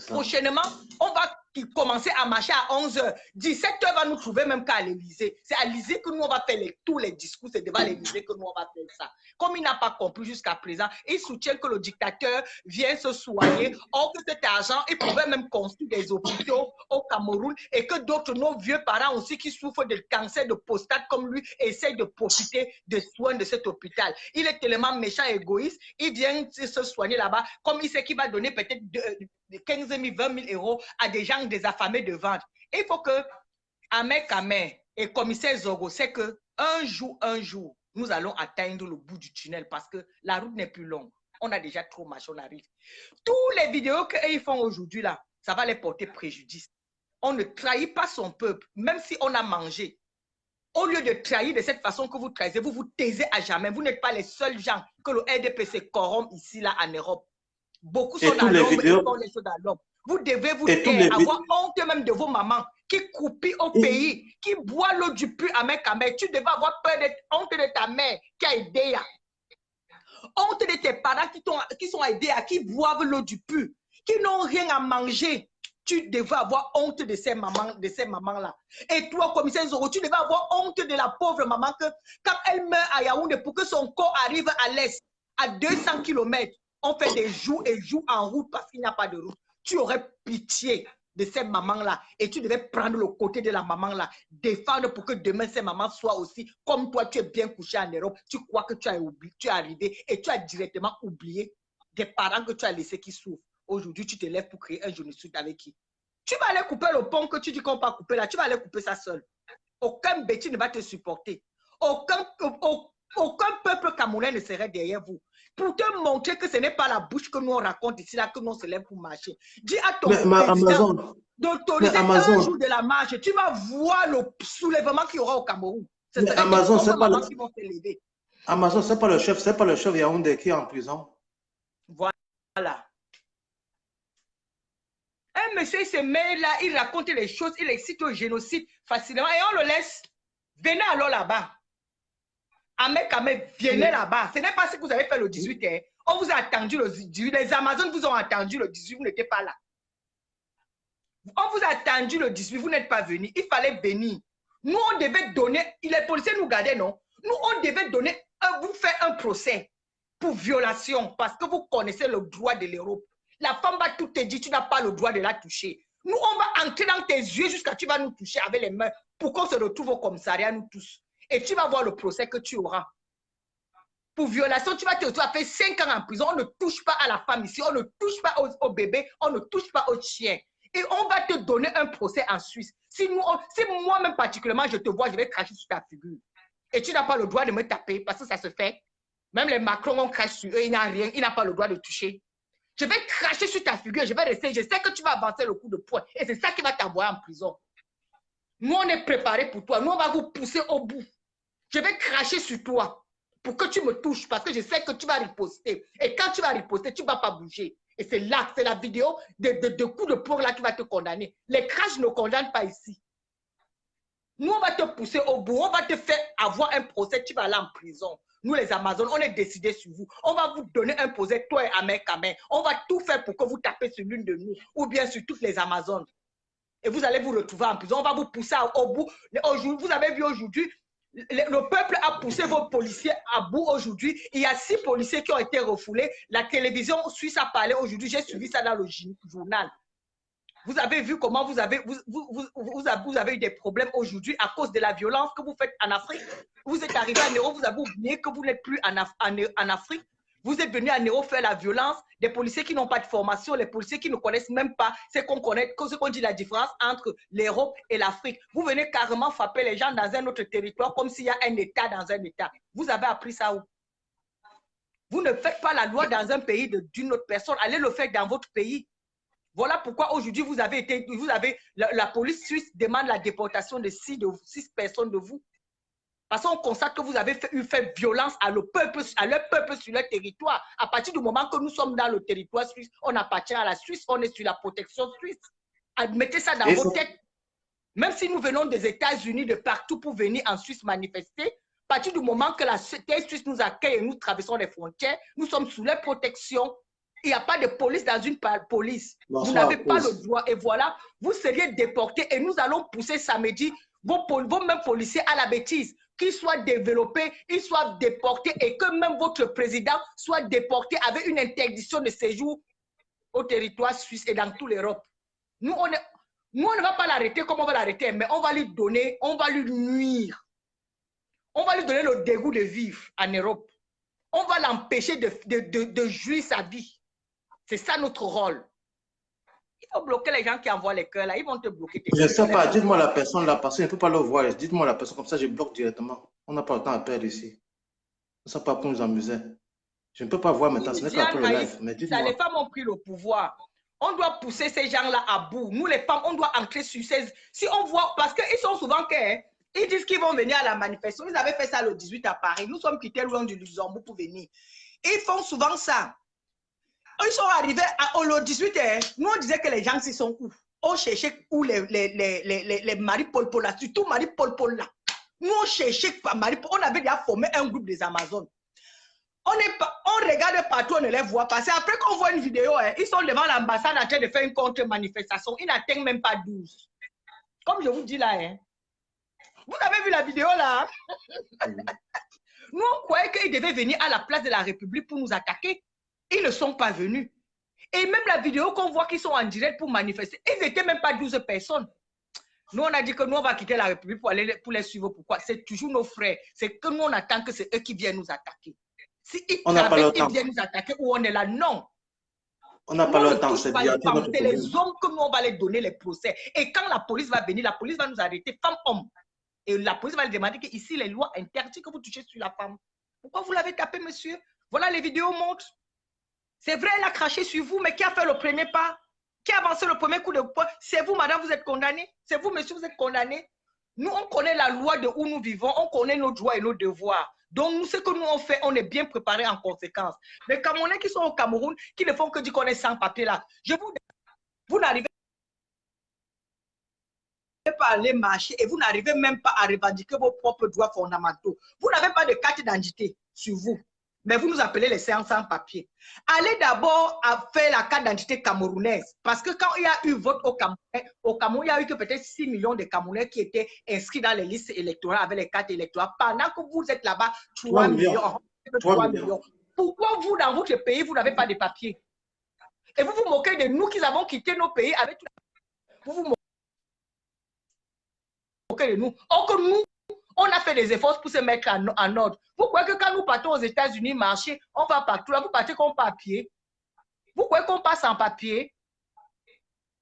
Prochainement, on va commencer à marcher à 11h. 17h va nous trouver même qu'à l'Élysée. C'est à l'Élysée que nous, on va faire tous les discours. C'est devant l'Élysée que nous, on va faire ça. Comme il n'a pas compris jusqu'à présent, il soutient que le dictateur vient se soigner. Or que cet argent, il pouvait même construire des hôpitaux au Cameroun et que d'autres, nos vieux parents aussi qui souffrent de cancer de prostate comme lui, essayent de profiter des soins de cet hôpital. Il est tellement méchant et égoïste. Il vient se soigner là-bas comme il sait qu'il va donner peut-être 15 000, 20 000 euros à des gens désaffamés de vente. Il faut que Ahmed Kamer et commissaire Zogo sait que un jour, nous allons atteindre le bout du tunnel parce que la route n'est plus longue. On a déjà trop marché, on arrive. Tous les vidéos qu'ils font aujourd'hui là, ça va les porter préjudice. On ne trahit pas son peuple, même si on a mangé. Au lieu de trahir de cette façon que vous trahissez, vous vous taisez à jamais. Vous n'êtes pas les seuls gens que le RDPC corrompt ici là en Europe. Beaucoup sont dans l'ombre et font les choses dans l'ombre. Vous devez vous taire, avoir honte même de vos mamans qui croupissent au pays, qui boivent l'eau du puits à mère. Tu devais avoir peur honte de ta mère qui a aidé. Honte de tes parents qui sont aidés, qui boivent l'eau du puits, qui n'ont rien à manger. Tu devais avoir honte de ces mamans-là. Et toi, commissaire Zoro, tu devais avoir honte de la pauvre maman que quand elle meurt à Yaoundé pour que son corps arrive à l'est, à 200 km, on fait des jours et jours en route parce qu'il n'y a pas de route. Tu aurais pitié de ces mamans-là et tu devais prendre le côté de la maman-là, défendre pour que demain ces mamans soient aussi comme toi, tu es bien couché en Europe, tu crois que tu es arrivé et tu as directement oublié des parents que tu as laissés qui souffrent. Aujourd'hui, tu te lèves pour créer un génocide avec qui? Tu vas aller couper le pont que tu dis qu'on va couper là, tu vas aller couper ça seul. Aucun bêtis ne va te supporter. Aucun peuple camerounais ne serait derrière vous. Pour te montrer que ce n'est pas la bouche que nous on raconte ici, là, que nous on se lève pour marcher. Dis à ton président d'autoriser un jour de la marche. Tu vas voir le soulèvement qu'il y aura au Cameroun. Mais Amazon, c'est pas qui vont se lever. Amazon, c'est pas le chef Yaoundé qui est en prison. Voilà. Un monsieur, il se met là, il raconte les choses, il excite au génocide facilement et on le laisse. Venez alors là-bas. Ahmed Kamer, venez là-bas. Ce n'est pas ce que vous avez fait le 18. Hein. On vous a attendu le 18. Les Amazones vous ont attendu le 18. Vous n'étiez pas là. On vous a attendu le 18. Vous n'êtes pas venu. Il fallait venir. Nous, on devait donner. Les policiers nous gardaient, non? Nous, on devait donner. Vous faire un procès pour violation parce que vous connaissez le droit de l'Europe. La femme va tout te dire. Tu n'as pas le droit de la toucher. Nous, on va entrer dans tes yeux jusqu'à tu vas nous toucher avec les mains pour qu'on se retrouve au commissariat, nous tous. Et tu vas voir le procès que tu auras. Pour violation, tu vas te retrouver à faire 5 ans en prison. On ne touche pas à la femme ici, on ne touche pas au bébé, on ne touche pas au chien. Et on va te donner un procès en Suisse. Si moi-même particulièrement, je te vois, je vais cracher sur ta figure. Et tu n'as pas le droit de me taper parce que ça se fait. Même les Macron, on crache sur eux, il n'a rien, il n'a pas le droit de toucher. Je vais cracher sur ta figure, je vais rester, je sais que tu vas avancer le coup de poing. Et c'est ça qui va t'envoyer en prison. Nous, on est préparés pour toi. Nous, on va vous pousser au bout. Je vais cracher sur toi pour que tu me touches parce que je sais que tu vas riposter. Et quand tu vas riposter, tu ne vas pas bouger. Et c'est là, c'est la vidéo de coups de poing là qui va te condamner. Les crashs ne condamnent pas ici. Nous, on va te pousser au bout. On va te faire avoir un procès. Tu vas aller en prison. Nous, les Amazones, on est décidés sur vous. On va vous donner un procès, toi et Ahmed Kamen. On va tout faire pour que vous tapez sur l'une de nous ou bien sur toutes les Amazones. Et vous allez vous retrouver en prison. On va vous pousser au bout. Vous avez vu aujourd'hui, le peuple a poussé vos policiers à bout aujourd'hui. Il y a 6 policiers qui ont été refoulés. La télévision suisse a parlé aujourd'hui. J'ai suivi ça dans le journal. Vous avez vu comment vous avez eu des problèmes aujourd'hui à cause de la violence que vous faites en Afrique. Vous êtes arrivé à Nero, vous avez oublié que vous n'êtes plus en Afrique. Vous êtes venu à Nero faire la violence. Des policiers qui n'ont pas de formation, les policiers qui ne connaissent même pas ce qu'on dit la différence entre l'Europe et l'Afrique. Vous venez carrément frapper les gens dans un autre territoire comme s'il y a un État dans un État. Vous avez appris ça où? Vous ne faites pas la loi dans un pays d'une autre personne. Allez le faire dans votre pays. Voilà pourquoi aujourd'hui, la police suisse demande la déportation de 6 personnes de vous. Parce qu'on constate que vous avez fait violence à leur peuple sur leur territoire. À partir du moment que nous sommes dans le territoire suisse, on appartient à la Suisse, on est sur la protection suisse. Mettez ça dans vos têtes. Même si nous venons des États-Unis, de partout pour venir en Suisse manifester, à partir du moment que la Suisse nous accueille et nous traversons les frontières, nous sommes sous leur protection. Il n'y a pas de police dans une police. Vous n'avez pas le droit. Et voilà, vous seriez déportés et nous allons pousser samedi vos mêmes policiers à la bêtise. Qu'ils soient développés, ils soient déportés et que même votre président soit déporté avec une interdiction de séjour au territoire suisse et dans toute l'Europe. Nous, on ne va pas l'arrêter comme on va l'arrêter, mais on va lui donner, on va lui nuire. On va lui donner le dégoût de vivre en Europe. On va l'empêcher de jouir sa vie. C'est ça notre rôle. Il faut bloquer les gens qui envoient les cœurs là. Ils vont te bloquer. Je ne sais pas. Dites-moi la personne là, parce que je ne peux pas le voir. Dites-moi la personne, comme ça je bloque directement. On n'a pas le temps à perdre ici. Ça n'est pas pour nous amuser. Je ne peux pas voir maintenant. Ce n'est qu'après le live. Mais dites-moi. Les femmes ont pris le pouvoir. On doit pousser ces gens-là à bout. Nous, les femmes, on doit entrer sur ces... Si on voit... Parce qu'ils sont souvent... Ils disent qu'ils vont venir à la manifestation. Ils avaient fait ça le 18 à Paris. Nous sommes quittés loin du Luxembourg pour venir. Ils font souvent ça. Ils sont arrivés au 18, nous on disait que les gens s'y sont où? On cherchait où les Marie-Paul Paul là, surtout Marie-Paul Paul là. Nous on cherchait Marie-Paul, on avait déjà formé un groupe des Amazones. On regarde partout, on ne les voit pas. C'est après qu'on voit une vidéo, ils sont devant l'ambassade en train de faire une contre-manifestation. Ils n'atteignent même pas 12. Comme je vous dis là, vous avez vu la vidéo là? Nous on croyait qu'ils devaient venir à la place de la République pour nous attaquer. Ils ne sont pas venus. Et même la vidéo qu'on voit qu'ils sont en direct pour manifester, ils n'étaient même pas 12 personnes. Nous, on a dit que nous, on va quitter la République pour les suivre. Pourquoi? C'est toujours nos frères. C'est que nous, on attend que c'est eux qui viennent nous attaquer. Si ils viennent nous attaquer ou on est là, non. On n'a pas le temps. C'est les hommes que nous, on va les donner les procès. Et quand la police va venir, la police va nous arrêter, femme-homme. Et la police va lui demander qu'ici, les lois interdisent que vous touchez sur la femme. Pourquoi vous l'avez tapé, monsieur? Voilà, les vidéos montrent. C'est vrai, elle a craché sur vous, mais qui a fait le premier pas? Qui a avancé le premier coup de poing? C'est vous, madame, vous êtes condamné. C'est vous, monsieur, vous êtes condamné. Nous, on connaît la loi de où nous vivons, on connaît nos droits et nos devoirs. Donc, nous, ce que nous, on fait, on est bien préparé en conséquence. Les Camerounais qui sont au Cameroun, qui ne font que dire qu'on est sans papier là, vous n'arrivez pas à aller marcher et vous n'arrivez même pas à revendiquer vos propres droits fondamentaux. Vous n'avez pas de carte d'identité sur vous. Mais vous nous appelez les séances sans papier. Allez d'abord à faire la carte d'identité camerounaise. Parce que quand il y a eu vote au Cameroun, il y a eu que peut-être 6 millions de Camerounais qui étaient inscrits dans les listes électorales avec les cartes électorales. Pendant que vous êtes là-bas, 3 millions. 3 millions. Pourquoi vous, dans votre pays, vous n'avez pas de papier? Et vous vous moquez de nous qui avons quitté nos pays avec tout. pour vous moquer de nous. Or que nous, on a fait des efforts pour se mettre en ordre. Vous croyez que quand nous partons aux États-Unis marcher, on va partout là, vous partez comme papier. Vous croyez qu'on passe en papier?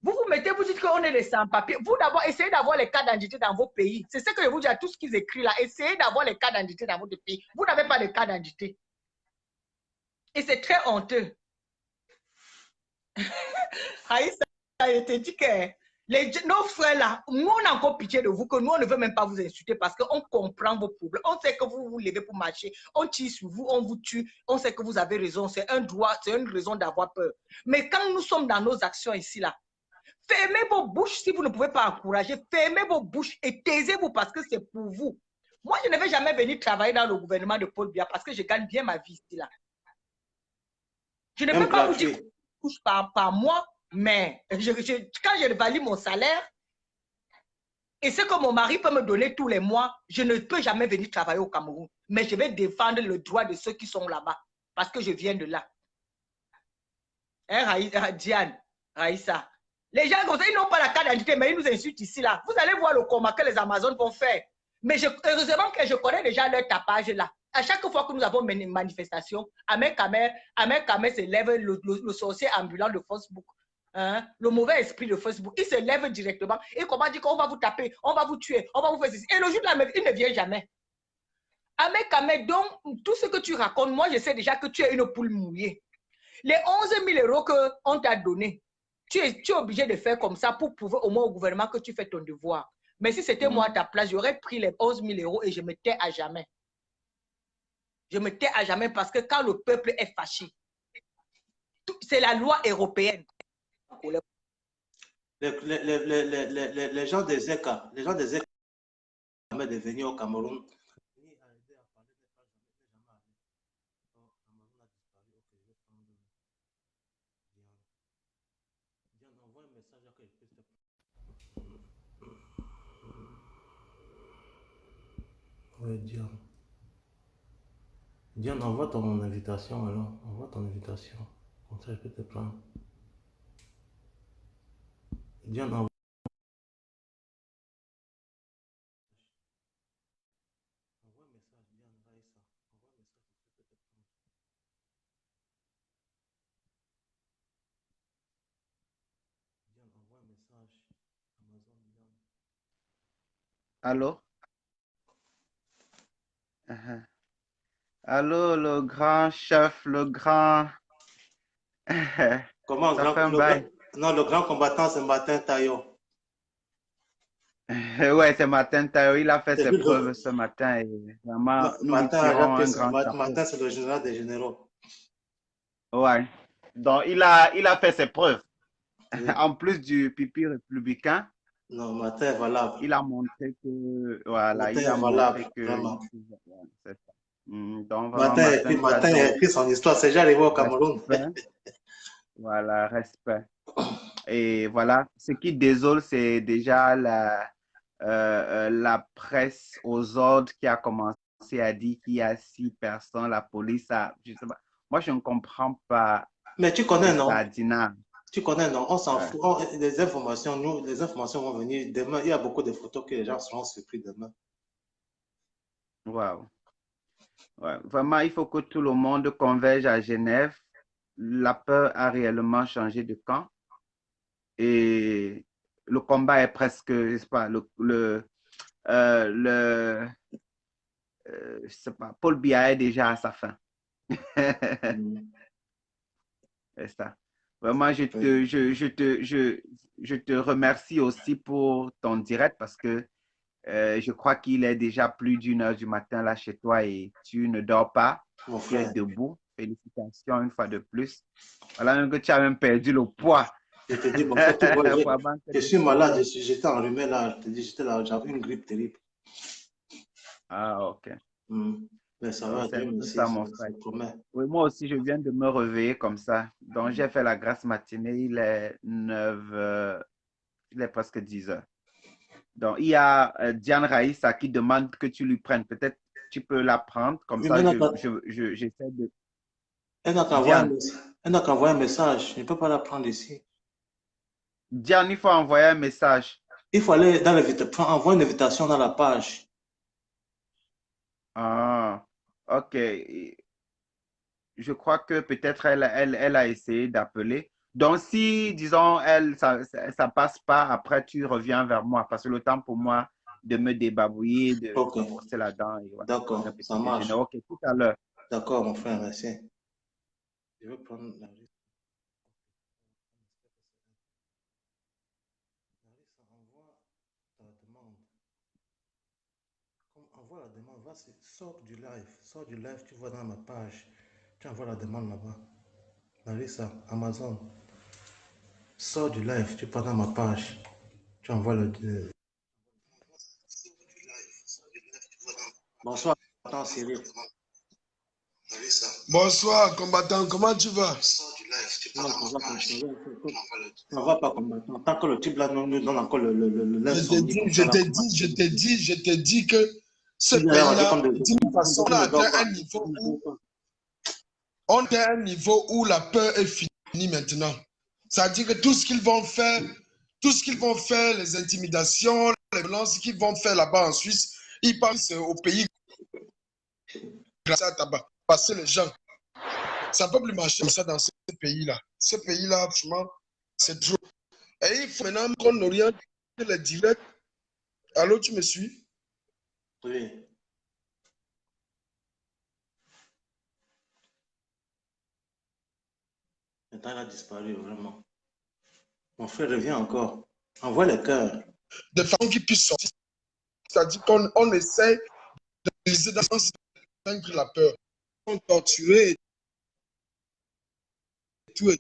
Vous vous mettez, vous dites qu'on est des sans-papiers. Vous d'abord, essayez d'avoir les cartes d'identité dans vos pays. C'est ce que je vous dis à tout ce qu'ils écrivent là. Essayez d'avoir les cartes d'identité dans votre pays. Vous n'avez pas de carte d'identité. Et c'est très honteux. Aïssa, je te dis que nos frères là, nous on a encore pitié de vous, que nous on ne veut même pas vous insulter parce qu'on comprend vos problèmes. On sait que vous vous levez pour marcher, on tire sur vous, on vous tue, on sait que vous avez raison, c'est un droit, c'est une raison d'avoir peur. Mais quand nous sommes dans nos actions ici là, fermez vos bouches si vous ne pouvez pas encourager, fermez vos bouches et taisez-vous parce que c'est pour vous. Moi je ne vais jamais venir travailler dans le gouvernement de Paul Biya parce que je gagne bien ma vie ici là. Je ne peux pas vous dire touche par mois, mais quand je valide mon salaire et ce que mon mari peut me donner tous les mois, je ne peux jamais venir travailler au Cameroun. Mais je vais défendre le droit de ceux qui sont là-bas parce que je viens de là. Hein, Diane, Raïssa. Les gens comme ça, ils n'ont pas la carte d'identité, mais ils nous insultent ici là. Vous allez voir le combat que les Amazones vont faire. Mais heureusement que je connais déjà leur tapage là. À chaque fois que nous avons une manifestation, Ahmed Kamer se lève, le sorcier ambulant de Facebook, hein, le mauvais esprit de Facebook, il se lève directement et comment dire qu'on va vous taper, on va vous tuer, on va vous faire ceci. Et le jour de la il ne vient jamais. Ahmed Kamer, donc, tout ce que tu racontes, moi, je sais déjà que tu es une poule mouillée. Les 11 000 € qu'on t'a donné, tu es obligé de faire comme ça pour prouver au moins au gouvernement que tu fais ton devoir. Mais si c'était moi à ta place, j'aurais pris les 11 000 € et je me tais à jamais. Je me tais à jamais parce que quand le peuple est fâché, c'est la loi européenne. Les gens des ECA, de venir au Cameroun. Oui, Diane. Diane, envoie ton invitation alors. Envoie ton invitation. Comme ça, je peux te prendre. Diane, envoie. Envoie un message, Diane, Raïssa. Envoie un message, je peux te prendre. Diane, envoie un message. Amazon, Diane. Allô? Allô, le grand chef, le grand... Comment, Ça fait un bail. Non, le grand combattant, c'est Martin Taillot. Ouais, c'est Martin Taillot. Il a fait ses preuves ce matin. Et vraiment, nous lui tirons un grand chapeau. Martin, c'est le général des généraux. Ouais. Donc, il a fait ses preuves. Oui. En plus du pipi républicain, non, Martin est valable. Il a montré que... Voilà, Martin il a est valable, montré que... vraiment. C'est ça. Donc, Martin a écrit son histoire. C'est déjà arrivé au Cameroun. Voilà, respect. Et voilà, ce qui désole, c'est déjà la presse aux ordres qui a commencé à dire qu'il y a 6 personnes, la police a... Je sais pas. Moi, je ne comprends pas. Mais tu connais, non? Dina. Tu connais, non? On s'en fout. Les informations vont venir demain. Il y a beaucoup de photos que les gens seront surpris demain. Wow. Ouais. Vraiment, il faut que tout le monde converge à Genève. La peur a réellement changé de camp. Et le combat est presque, je sais pas, je sais pas, Paul Biya est déjà à sa fin. C'est ça. Vraiment, je te remercie aussi pour ton direct parce que je crois qu'il est déjà plus d'1 h du matin là chez toi et tu ne dors pas. Tu es debout. Félicitations une fois de plus. Voilà, même que tu as même perdu le poids. Je te dis, bon, je suis malade, j'étais enrhumé là, je te dis, j'avais une grippe terrible. Ah, ok. Mais ça va, c'est ça, mon frère. Promet. Oui, moi aussi, je viens de me réveiller comme ça. Donc, j'ai fait la grasse matinée. Il est 9, il est presque 10 h. Donc, il y a Diane Raïssa qui demande que tu lui prennes. Peut-être tu peux la prendre. Comme ça, j'essaie de... Elle n'a qu'à envoyer un message. Je ne peux pas la prendre ici. Diane, il faut envoyer un message. Il faut aller dans l'invitation, envoyer une invitation dans la page. Ah, ok. Je crois que peut-être elle a essayé d'appeler. Donc, si, disons, ça passe pas, après, tu reviens vers moi. Parce que le temps pour moi de me débabouiller, de Ok, me brosser la dent et voilà, prendre un d'accord, ça petit déjeuner. marche. Ok, tout à l'heure. D'accord, mon frère, merci. Je vais prendre la liste. Larissa, envoie ta demande. Envoie la demande, sors du live, tu vois dans ma page. Tu envoies la demande là-bas. Larissa, Amazon, sors du live, tu pars dans ma page. Tu envoies Bonsoir, attends, Cyril. Bonsoir, combattant, comment tu vas? Non, ça va pas combattant. Tant que le type là nous donne encore le lait sonné comme ça là. Je t'ai dit que ce pays-là, d'une façon, on est à un niveau où la peur est finie maintenant. Ça veut dire que tout ce qu'ils vont faire, les intimidations, les violences qu'ils vont faire là-bas en Suisse, ils pensent au pays grâce à tabac. Parce que les gens, ça ne peut plus marcher comme ça dans ce pays-là. Ce pays-là, franchement, c'est trop. Et il faut maintenant qu'on oriente les directs. Allô, tu me suis? Oui. Maintenant, il a disparu, vraiment. Mon frère revient encore. Envoie les cœurs. De façon qu'ils puissent sortir. C'est-à-dire qu'on essaie d'utiliser dans le sens de vaincre la peur. On torturer et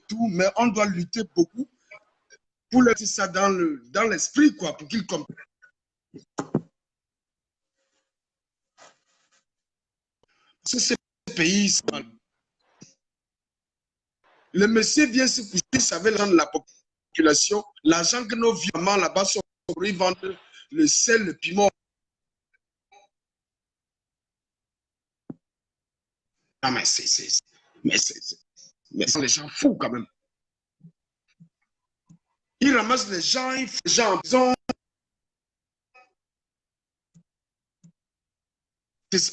tout, mais on doit lutter beaucoup pour laisser ça dans l'esprit, quoi, pour qu'ils comprennent. Parce que ces pays, le monsieur vient se coucher, il savait rendre la population, l'argent que nos virements là-bas sont pour y vendre le sel, le piment. Ah, mais c'est les gens fous quand même. Ils ramassent les gens, ils font les gens en prison.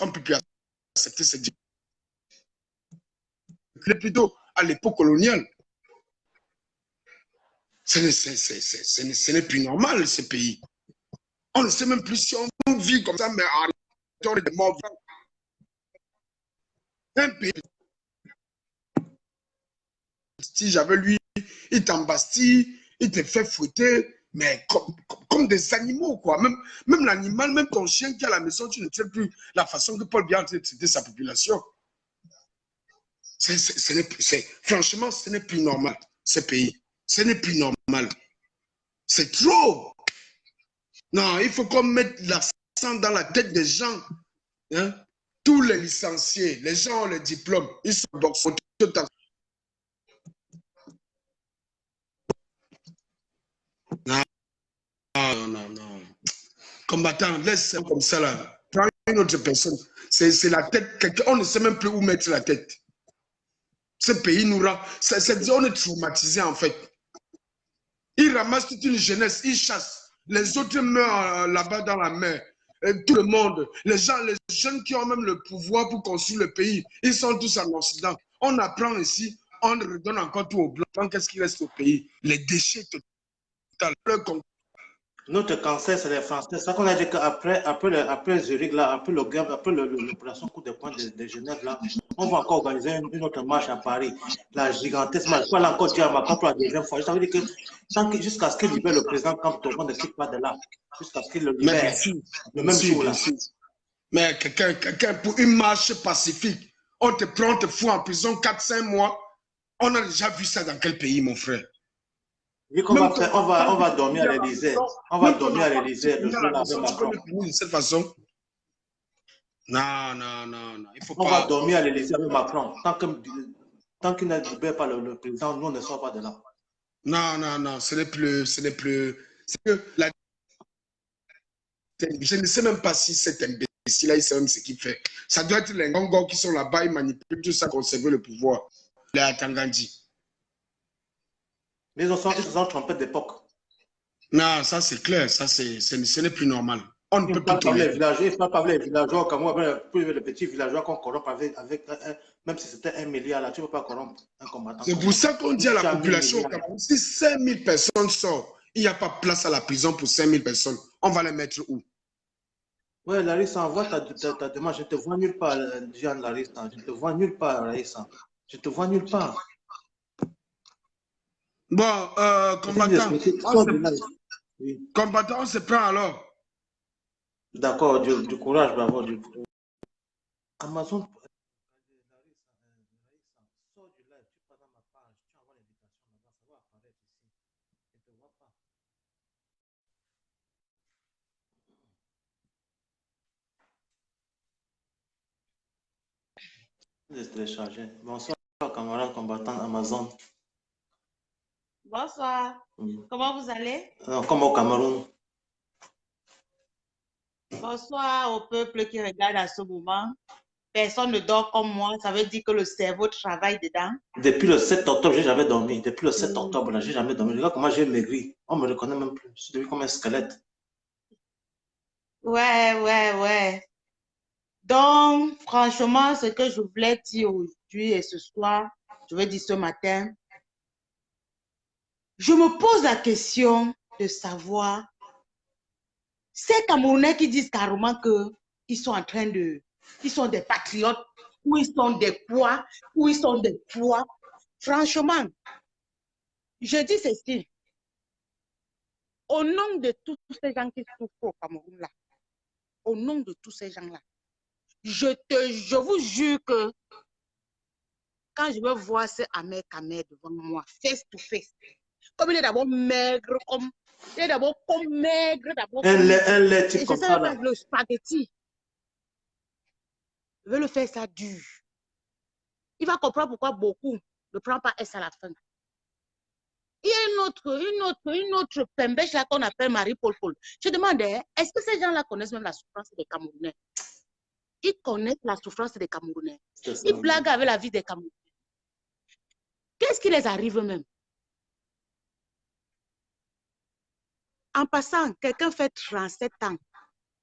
On ne peut plus accepter cette vie. Plutôt à l'époque coloniale. Ce n'est plus normal, ce pays. On ne sait même plus si on vit comme ça, mais on est des morts. Un pays, si j'avais lui, il t'embastille, il te fait fouetter, mais comme des animaux, quoi. Même l'animal, même ton chien qui est à la maison, tu ne sais plus la façon que Paul Biya a traité sa population. Franchement, ce n'est plus normal, ce pays. Ce n'est plus normal. C'est trop. Non, il faut qu'on mette l'accent dans la tête des gens. Hein? Tous les licenciés, les gens ont les diplômes, ils sont donc non. Combattant, laisse comme ça là. Prends une autre personne. C'est la tête. On ne sait même plus où mettre la tête. Ce pays nous rend. On est traumatisé en fait. Ils ramassent toute une jeunesse, ils chassent. Les autres meurent là-bas dans la mer. Et tout le monde, les jeunes qui ont même le pouvoir pour construire le pays, ils sont tous en Occident. On apprend ici, on redonne encore tout au blanc. Qu'est-ce qui reste au pays? Les déchets total. Notre cancer, c'est les Français. C'est ça qu'on a dit qu'après Zurich, là, après l'opération coup de poing de Genève, là, on va encore organiser une autre marche à Paris. La gigantesque marche. Pas encore dire à Macron pour la deuxième fois. Ça veut dire que jusqu'à ce qu'il libère le président Campton, on ne quitte pas de là. Jusqu'à ce qu'il le libère. Le même jour, là. Mais quelqu'un pour une marche pacifique, on te prend, on te fout en prison 4-5 mois. On a déjà vu ça dans quel pays, mon frère? Vu qu'on va faire, on va dormir à l'Élysée. On va dormir à l'Élysée le jour-là avec Macron. De cette façon. Non. Il faut on va dormir à l'Élysée avec Macron. Tant qu'il ne libère pas le président, nous ne sommes pas de là. Non, ce n'est plus. C'est que je ne sais même pas si cet imbécile-là, il sait même ce qu'il fait. Ça doit être les Ngongos qui sont là-bas, ils manipulent tout ça, conserver le pouvoir. Les Atangandi. Mais ils se sont trompés d'époque. Non, ça c'est clair, ça ce n'est plus normal. On ne Il peut ne plus parle pas les tolérer. villageois, il ne parle pas les villageois au Cameroun, plus les petits villageois qu'on corrompt même si c'était 1 milliard là, tu ne peux pas corrompre un combattant C'est comme pour ça. ça qu'on dit à Si la tu as 1000 population au milliards, Cameroun, si 5000 personnes sortent, il n'y a pas place à la prison pour 5000 personnes. On va les mettre où? ouais, Larissa, envoie ta demande. Je ne te vois nulle part, Jean Larissa. Je ne te vois nulle part, Larissa. Je ne te vois nulle part. Bon, combattant, Sors de là. Oui. combattant, on se prend alors. D'accord, du courage, bravo. Amazon, Larissa, sors du live. Tu passes dans ma page. Tu envoies l'invitation là-bas. Ça va apparaître ici. Je ne te vois pas. Je vais télécharger. Bonsoir, camarade combattant Amazon. Bonsoir. Comment vous allez? Comme au Cameroun. Bonsoir au peuple qui regarde à ce moment. Personne ne dort comme moi. Ça veut dire que le cerveau travaille dedans. Depuis le 7 octobre, j'ai jamais dormi. Depuis le 7 octobre, là, j'ai jamais dormi. Regarde comment j'ai maigri. On me reconnaît même plus. Je suis devenu comme un squelette. Ouais. Donc, franchement, ce que je voulais dire aujourd'hui et ce soir, je veux dire ce matin, je me pose la question de savoir, ces Camerounais qui disent carrément qu'ils sont en train de, ils sont des patriotes, ou ils sont des poids, ou ils sont des poids. Franchement, je dis ceci, au nom de tous ces gens qui souffrent au Cameroun là, au nom de tous ces gens-là, je vous jure que quand je vais voir ce Ahmed Kamer devant moi, face to face, comme il est d'abord maigre, il est d'abord comme maigre, d'abord. Un lait type et comme je sais ça pas, là. le spaghetti, je vais le faire ça dur. Il va comprendre pourquoi beaucoup ne prennent pas S à la fin. Il y a une autre pembèche là qu'on appelle Marie-Paul Paul. Je demandais, est-ce que ces gens-là connaissent même la souffrance des Camerounais? Ils connaissent la souffrance des Camerounais. Ils blaguent avec la vie des Camerounais. Qu'est-ce qui les arrive même? En passant, quelqu'un fait 37 ans.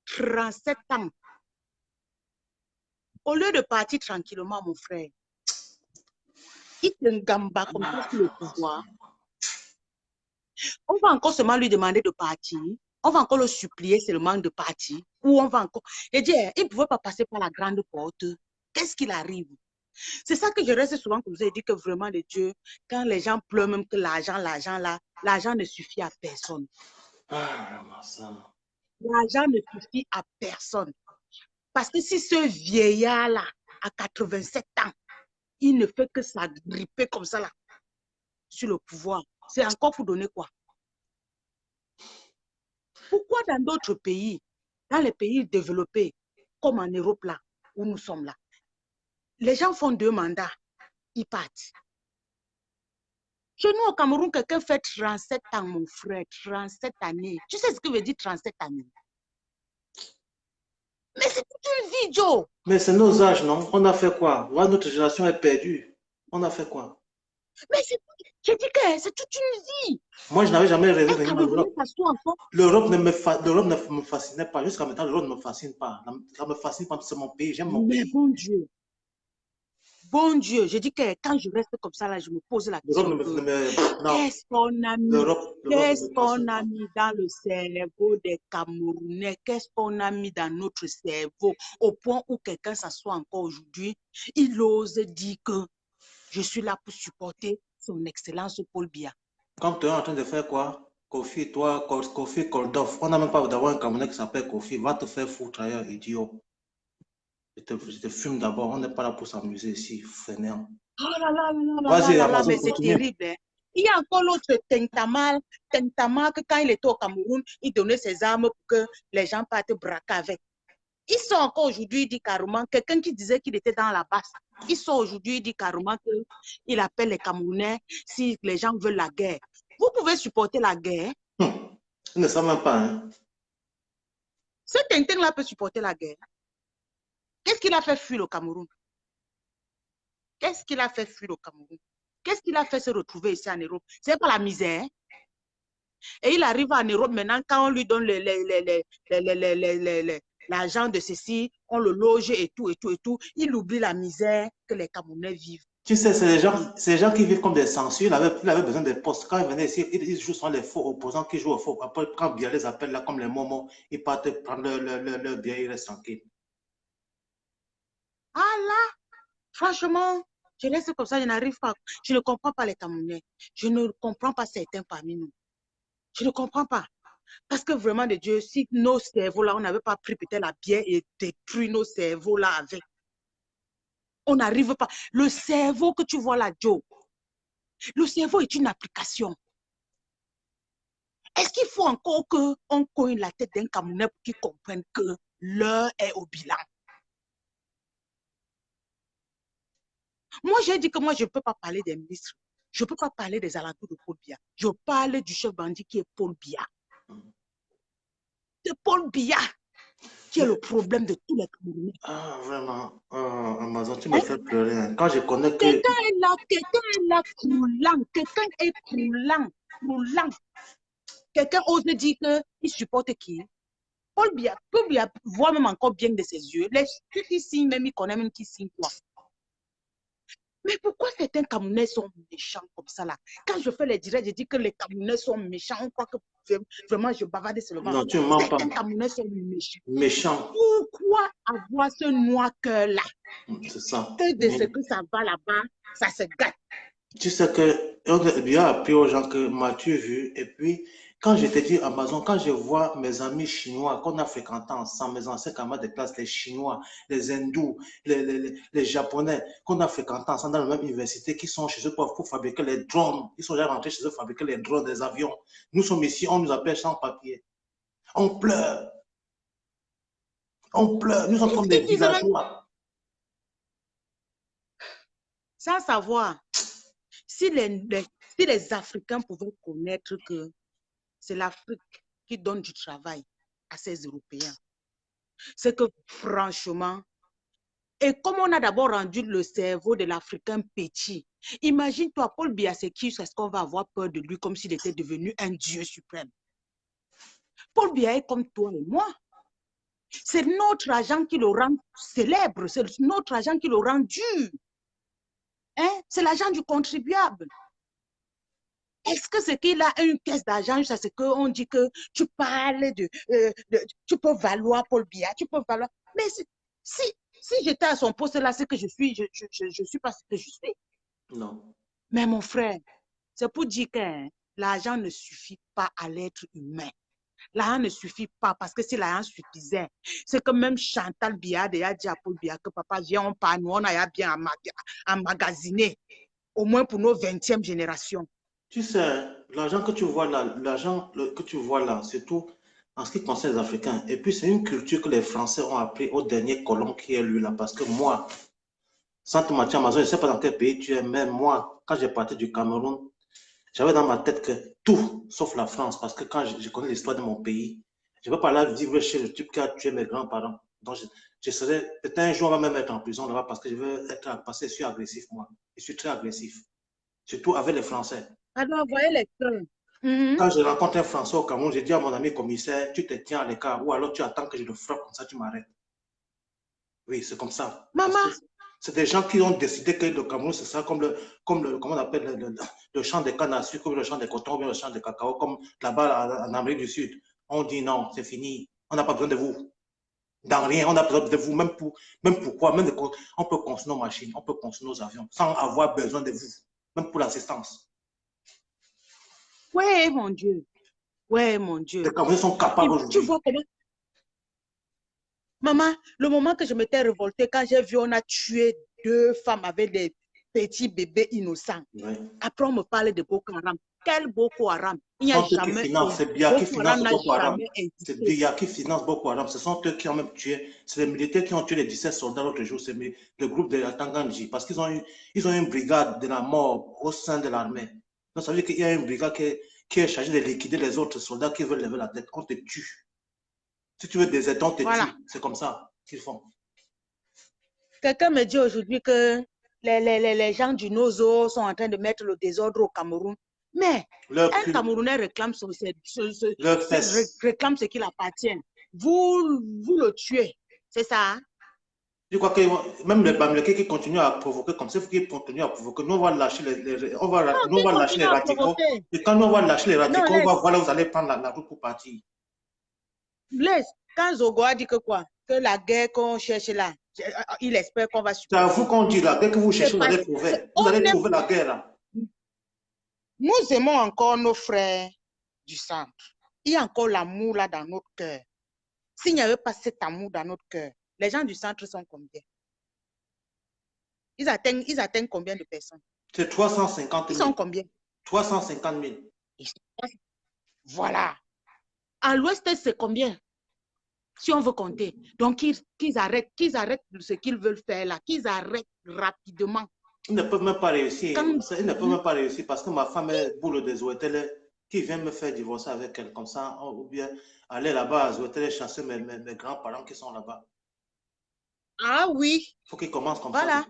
37 ans. Au lieu de partir tranquillement, mon frère, il se gamba comme ça sur le pouvoir. On va encore seulement lui demander de partir. On va encore le supplier seulement de partir. Ou on va encore... Et dire, il ne pouvait pas passer par la grande porte. Qu'est-ce qu'il arrive? C'est ça que je reste souvent comme vous ai dit que vraiment de Dieu, quand les gens pleurent même que l'argent là, l'argent ne suffit à personne. L'argent ne suffit à personne. Parce que si ce vieillard-là, à 87 ans, il ne fait que s'agripper comme ça là, sur le pouvoir, c'est encore pour donner quoi? Pourquoi dans d'autres pays, dans les pays développés, comme en Europe là, où nous sommes là, les gens font 2 mandats, ils partent. Chez nous au Cameroun, quelqu'un fait 37 ans, mon frère, 37 années. Tu sais ce que veut dire 37 années? Mais c'est toute une vie, Joe. Mais c'est nos âges, non? On a fait quoi? Ouais, notre génération est perdue. On a fait quoi? Mais je dis que c'est toute une vie. Moi, je n'avais jamais rêvé de venir en Europe. L'Europe ne me fascinait pas. Jusqu'à maintenant, l'Europe ne me fascine pas. Ça me fascine pas, c'est mon pays. J'aime mon pays. Bon Dieu, je dis que quand je reste comme ça, là, je me pose la question. Qu'est-ce qu'on a mis dans le cerveau des Camerounais? Qu'est-ce qu'on a mis dans notre cerveau? Au point où quelqu'un s'assoit encore aujourd'hui, il ose dire que je suis là pour supporter son excellence Paul Biya. Quand tu es en train de faire quoi? Kofi, toi, Kofi Koldov. On n'a même pas d'avoir un Camerounais qui s'appelle Kofi. Va te faire foutre ailleurs, idiot. Je te fume d'abord. On n'est pas là pour s'amuser ici, fainéant. Oh là là, mais c'est terrible. Hein? Il y a encore l'autre Tentama que quand il était au Cameroun, il donnait ses armes pour que les gens partent braquer avec. Ils sont encore aujourd'hui, il dit carrément, quelqu'un qui disait qu'il était dans la basse, ils sont aujourd'hui, il dit carrément qu'il appelle les Camerounais si les gens veulent la guerre. Vous pouvez supporter la guerre? Ils ne savent même pas. Hein? Ce Tintin-là peut supporter la guerre. Qu'est-ce qu'il a fait fuir le Cameroun? Qu'est-ce qu'il a fait fuir au Cameroun? Qu'est-ce qu'il a fait se retrouver ici en Europe? C'est pas la misère. Et il arrive en Europe maintenant, quand on lui donne l'argent de ceci, on le loge et tout, et tout, et tout. Il oublie la misère que les Camerounais vivent. Tu sais, c'est les gens qui vivent comme des censures. Il avait besoin des postes. Quand il venait ici, ils jouent sur les faux opposants qui jouent au faux. Après, quand Biya les appelle là, comme les momos, ils partent prendre leur bien, ils restent tranquilles. Ah là, franchement, je laisse comme ça, je n'arrive pas. Je ne comprends pas les Camerounais. Je ne comprends pas certains parmi nous. Je ne comprends pas. Parce que vraiment, de Dieu, si nos cerveaux-là, on n'avait pas pris peut-être la bière et détruit nos cerveaux-là avec, on n'arrive pas. Le cerveau que tu vois là, Joe, le cerveau est une application. Est-ce qu'il faut encore qu'on cogne la tête d'un Camerounais pour qu'il comprenne que l'heure est au bilan? Moi, j'ai dit que moi, je ne peux pas parler des ministres. Je ne peux pas parler des alentours de Paul Biya. Je parle du chef bandit qui est Paul Biya. C'est Paul Biya qui est le problème de tous les Camerounais. Ah, vraiment. Amazon, tu me fais pleurer. Hein. Quand je connais que... Quelqu'un est là, croulant. Quelqu'un est croulant. Quelqu'un ose dire qu'il supporte qui? Paul Biya voit même encore bien de ses yeux. Les ceux qui signent, même ils connaissent même qui signe quoi. Mais pourquoi certains Camerounais sont méchants comme ça là? Quand je fais les directs, je dis que les Camerounais sont méchants. On croit que vraiment je bavarde seulement. Non, tu ne mens pas. Certains Camerounais sont méchants. Méchants. Pourquoi avoir ce noir cœur là? C'est ça. Que de ce que ça va là-bas, ça se gâte. Tu sais que Biya a appris aux gens que m'as-tu vu? Et puis, quand je te dis Amazon, quand je vois mes amis chinois qu'on a fréquenté ensemble, mes anciens camarades de classe, les Chinois, les Hindous, les Japonais, qu'on a fréquenté ensemble dans la même université, qui sont chez eux pour fabriquer les drones. Ils sont déjà rentrés chez eux pour fabriquer les drones, des avions. Nous sommes ici, on nous appelle sans papier. On pleure. On pleure. Nous sommes comme des villageois. Sans savoir, si les Africains pouvaient connaître que c'est l'Afrique qui donne du travail à ces Européens, c'est que franchement, et comme on a d'abord rendu le cerveau de l'Africain petit, imagine-toi, Paul Biya, c'est qui, est-ce qu'on va avoir peur de lui comme s'il était devenu un dieu suprême? Paul Biya est comme toi et moi. C'est notre argent qui le rend célèbre, c'est notre argent qui le rend dur. Hein? C'est l'argent du contribuable. Est-ce que c'est qu'il a une caisse d'argent jusqu'à ce qu'on dit que tu parles tu peux valoir Paul Biya, tu peux valoir. Mais si j'étais à son poste là, c'est que je suis, je suis pas ce que je suis. Non. Mais mon frère, c'est pour dire que l'argent ne suffit pas à l'être humain. L'argent ne suffit pas parce que si l'argent suffisait, c'est que même Chantal Biya déjà dit à Paul Biya que papa, viens, on part, nous, on a bien emmagasiner, au moins pour nos 20e générations. Tu sais, l'argent que tu vois là, c'est tout en ce qui concerne les Africains. Et puis, c'est une culture que les Français ont appris au dernier colon qui est lui là. Parce que moi, sans te mentir, Amazon, je ne sais pas dans quel pays tu es, mais moi, quand j'ai parti du Cameroun, j'avais dans ma tête que tout, sauf la France. Parce que quand je connais l'histoire de mon pays, je ne vais pas là vivre chez le type qui a tué mes grands-parents. Donc, je serais, peut-être un jour, on va même être en prison là-bas parce que je veux être, parce que je suis agressif, moi. Je suis très agressif. Surtout avec les Français. Alors, voyez les cœurs. Quand je rencontre un Français au Cameroun, je dis à mon ami commissaire, tu te tiens à l'écart ou alors tu attends que je le frappe comme ça, tu m'arrêtes. Oui, c'est comme ça. Maman. C'est des gens qui ont décidé que le Cameroun, c'est ça, comme comment on appelle le champ de canne à sucre, comme le champ de coton, ou le champ de cacao, comme là-bas en Amérique du Sud. On dit non, c'est fini. On n'a pas besoin de vous. Dans rien, on a besoin de vous, même pourquoi, on peut construire nos machines, on peut construire nos avions, sans avoir besoin de vous, même pour l'assistance. Ouais, mon Dieu. Ouais, mon Dieu. Les Camerounais sont capables aujourd'hui. Tu vois comment... Maman, le moment que je m'étais révoltée, quand j'ai vu on a tué 2 femmes avec des petits bébés innocents. Ouais. Après, on me parlait de Boko Haram. Quel Boko Haram? Il n'y a jamais... C'est Biya qui finance Boko Haram. C'est Biya qui finance Boko Haram. Ce sont eux qui ont même tué. C'est les militaires qui ont tué les 17 soldats l'autre jour. C'est le groupe de la Tanganji. Parce qu'ils ont une brigade de la mort au sein de l'armée. Donc, ça veut dire qu'il y a une brigade qui est chargée de liquider les autres soldats qui veulent lever la tête. On te tue. Si tu veux des aides, on te tue. C'est comme ça qu'ils font. Quelqu'un me dit aujourd'hui que les gens du Nozo sont en train de mettre le désordre au Cameroun. Mais Leur un cul, Camerounais réclame leur fesse. réclame ce qui appartient. Vous le tuez. C'est ça? Hein? Je crois que même les Bamileke qui continuent à provoquer comme ça, il faut qu'ils continuent à provoquer. Nous, on va lâcher Non, nous, on qui va lâcher continue les à radicaux. provoquer. Et quand nous, on va lâcher les Non, radicaux, on va voir là où vous allez prendre la route pour partir. Blaise, quand Zogo a dit que quoi? Que la guerre qu'on cherche là, il espère qu'on va C'est à vous supporter. qu'on dit là, dès que vous cherchez, C'est vous allez trouver. Vous on allez aime- trouver la guerre là. Nous aimons encore nos frères du centre. Il y a encore l'amour là dans notre cœur. S'il n'y avait pas cet amour dans notre cœur, les gens du centre sont combien? Ils atteignent combien de personnes? C'est 350 Ils 000. sont combien? 350 000. Voilà. À l'ouest, c'est combien? Si on veut compter. Donc, qu'ils arrêtent ce qu'ils veulent faire là, qu'ils arrêtent rapidement. Ils ne peuvent même pas réussir. Quand- Ils ne peuvent même pas réussir parce que ma femme est boule de Zouetele qui vient me faire divorcer avec elle comme ça, ou bien aller là-bas à Zouetele chasser mes grands-parents qui sont là-bas. Ah oui, Il faut qu'ils commencent comme voilà. ça.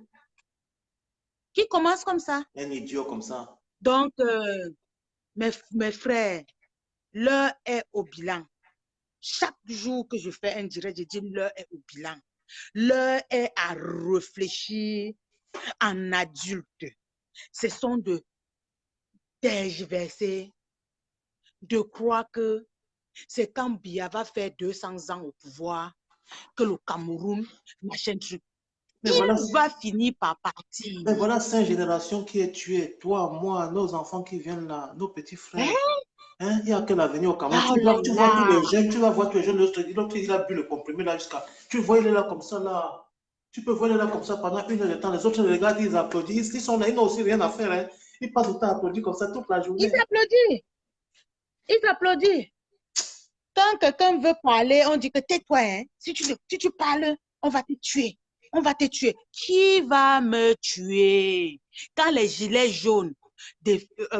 Qui commence comme ça. Un idiot comme ça. Donc, mes frères, l'heure est au bilan. Chaque jour que je fais un direct, je dis l'heure est au bilan. L'heure est à réfléchir en adulte. Ce sont de tergiverser, de croire que c'est quand Biya va faire 200 ans au pouvoir que le Cameroun, machin truc. Mais Il voilà, va finir par partir. mais voilà 5 générations qui est tuée. Toi, moi, nos enfants qui viennent là, nos petits frères. Hein? Il n'y a que l'avenir au Cameroun. Oh Tu vois tous là les jeunes, tu vas voir tous les jeunes, l'autre il a bu le comprimé là jusqu'à. Tu vois, il est là comme ça là. Tu peux voir, il est là comme ça pendant 1 heure de temps. Les autres les regardent, ils applaudissent. Ils sont là, ils n'ont aussi rien à faire. Hein. Ils passent le temps à applaudir comme ça toute la journée. Ils applaudissent. Ils applaudissent. Quand quelqu'un veut parler, on dit que tais-toi. Hein. Si tu parles, on va te tuer. On va te tuer. Qui va me tuer? Quand les gilets jaunes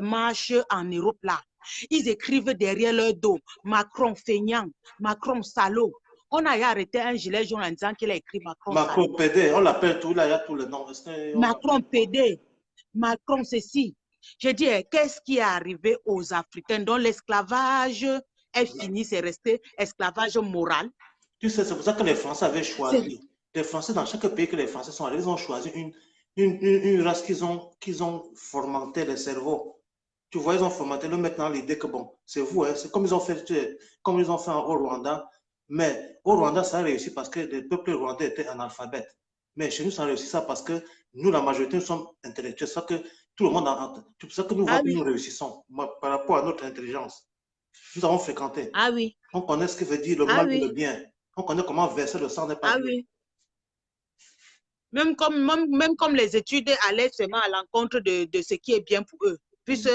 marchent en Europe là, ils écrivent derrière leur dos Macron feignant, Macron salaud. On a arrêté un gilet jaune en disant qu'il a écrit Macron salaud. Macron PD, on l'appelle tout, là, il y a tous les noms. Macron PD, Macron ceci. Je dis, qu'est-ce qui est arrivé aux Africains dont l'esclavage est fini, c'est resté esclavage moral? Tu sais, c'est pour ça que les Français avaient choisi. Les Français, dans chaque pays que les Français sont allés, ils ont choisi une race qu'ils ont formaté le cerveau. Tu vois, ils ont formaté le maintenant l'idée que bon, c'est vous, hein, c'est comme ils ont fait au Rwanda. Mais au Rwanda, ça a réussi parce que le peuple rwandais était analphabète. Mais chez nous, ça a réussi ça parce que nous, la majorité, nous sommes intellectuels. C'est ça que tout le monde c'est pour ça que nous voyons que nous réussissons par rapport à notre intelligence. Nous avons fréquenté. Ah oui. On connaît ce que veut dire le mal et le bien. On connaît comment verser le sang n'est pas bien. Oui. Même comme les études allaient seulement à l'encontre de ce qui est bien pour eux. Puisque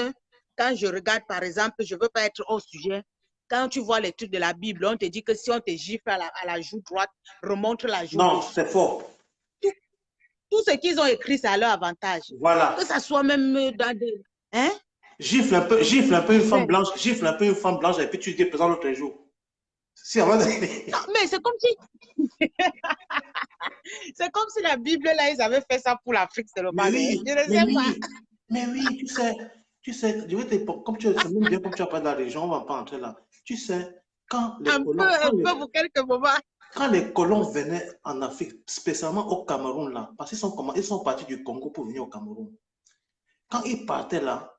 quand je regarde, par exemple, je ne veux pas être hors sujet, quand tu vois les trucs de la Bible, on te dit que si on te gifle à la joue droite, remonte la joue Non, gauche. c'est faux. Tout ce qu'ils ont écrit, c'est à leur avantage. Voilà. Que ça soit même dans des... Hein? Gifle un peu une femme blanche, et puis tu dis présent l'autre jour. Si, avant de... Non, mais c'est comme si... c'est comme si la Bible, là, ils avaient fait ça pour l'Afrique, c'est le mal. Oui, Je ne sais pas. Mais oui, tu sais, je vais te, comme tu sais même bien comme tu as parlé de la région, on ne va pas entrer là. Tu sais, quand les pour quelques moments. Quand les colons venaient en Afrique, spécialement au Cameroun là, parce qu'ils sont partis du Congo pour venir au Cameroun. Quand ils partaient là,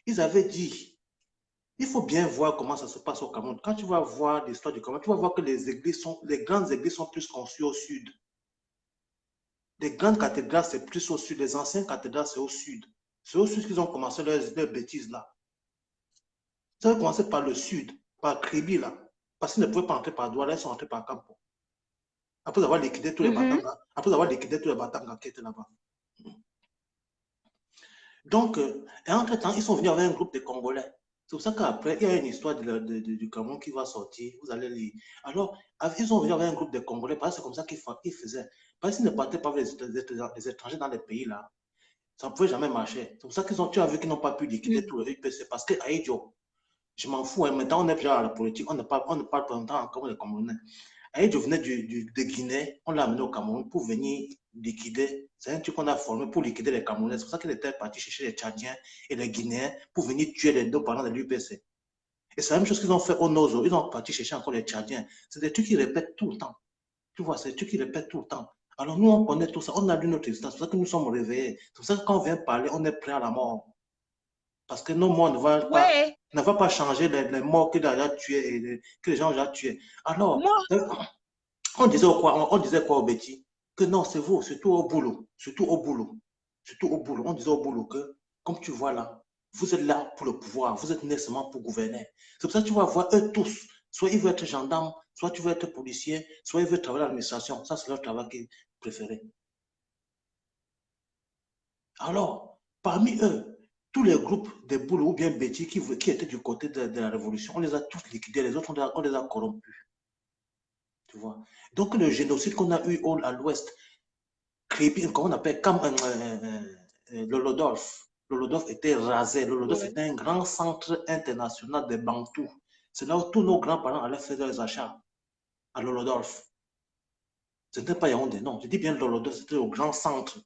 ils avaient dit, il faut bien voir comment ça se passe au Cameroun. Quand tu vas voir l'histoire du Cameroun, tu vas voir que les grandes églises sont plus construites au sud. Les grandes cathédrales, c'est plus au sud. Les anciennes cathédrales, c'est au sud. C'est au sud qu'ils ont commencé leurs bêtises là. Ils ont commencé par le sud, par Kribi là. Parce qu'ils ne pouvaient pas entrer par Douala, ils sont entrés par Campo. Après avoir liquidé tous les Batanga, qui étaient là-bas. Donc, et entre-temps, ils sont venus avec un groupe de Congolais. C'est pour ça qu'après, il y a une histoire du Cameroun qui va sortir. Vous allez lire. Alors, ils sont venus avec un groupe de Congolais parce que c'est comme ça qu'ils faisaient. Parce qu'ils ne partaient pas avec les étrangers dans les pays là. Ça ne pouvait jamais marcher. C'est pour ça tu as vu qu'ils n'ont pas pu liquider tout le UPC. Parce que Aïdjo, je m'en fous, hein, maintenant on est déjà à la politique, on ne parle pas longtemps encore les Camerounais. Aïdjo venait de Guinée, on l'a amené au Cameroun pour venir liquider. C'est un truc qu'on a formé pour liquider les Camerounais. C'est pour ça qu'il était parti chercher les Tchadiens et les Guinéens pour venir tuer les deux parents de l'UPC. Et c'est la même chose qu'ils ont fait au Nozo. Ils ont parti chercher encore les Tchadiens. C'est des trucs qu'ils répètent tout le temps. Tu vois, c'est des trucs qu'ils répètent tout le temps. Alors nous, on connaît tout ça. On a lu notre existence. C'est pour ça que nous sommes réveillés. C'est pour ça que quand on vient parler, on est prêt à la mort. Parce que nos morts ne va pas changer les morts qu'il a déjà tués et que les gens ont déjà tués. Alors, on disait quoi? On disait quoi au Betty? Que non, c'est vous, surtout au boulot. Surtout au boulot. Surtout au boulot. On disait au boulot que, comme tu vois là, vous êtes là pour le pouvoir. Vous êtes nés seulement pour gouverner. C'est pour ça que tu vas voir eux tous. Soit ils veulent être gendarmes, soit tu veux être policier, soit ils veulent travailler à l'administration. Ça, c'est leur travail qu'ils préféraient. Alors, parmi eux, tous les groupes de Boulot ou bien Betty qui étaient du côté de la révolution, on les a tous liquidés, les autres, on les a corrompus. Tu vois. Donc, le génocide qu'on a eu à l'ouest, comment on appelle, comme l'Holodorf. L'Holodorf était rasé. L'Holodorf était un grand centre international des Bantous. C'est là où tous nos grands-parents allaient faire leurs achats, à l'Holodorf. Ce n'était pas Yaoundé, non. Je dis bien l'Holodorf, c'était au grand centre.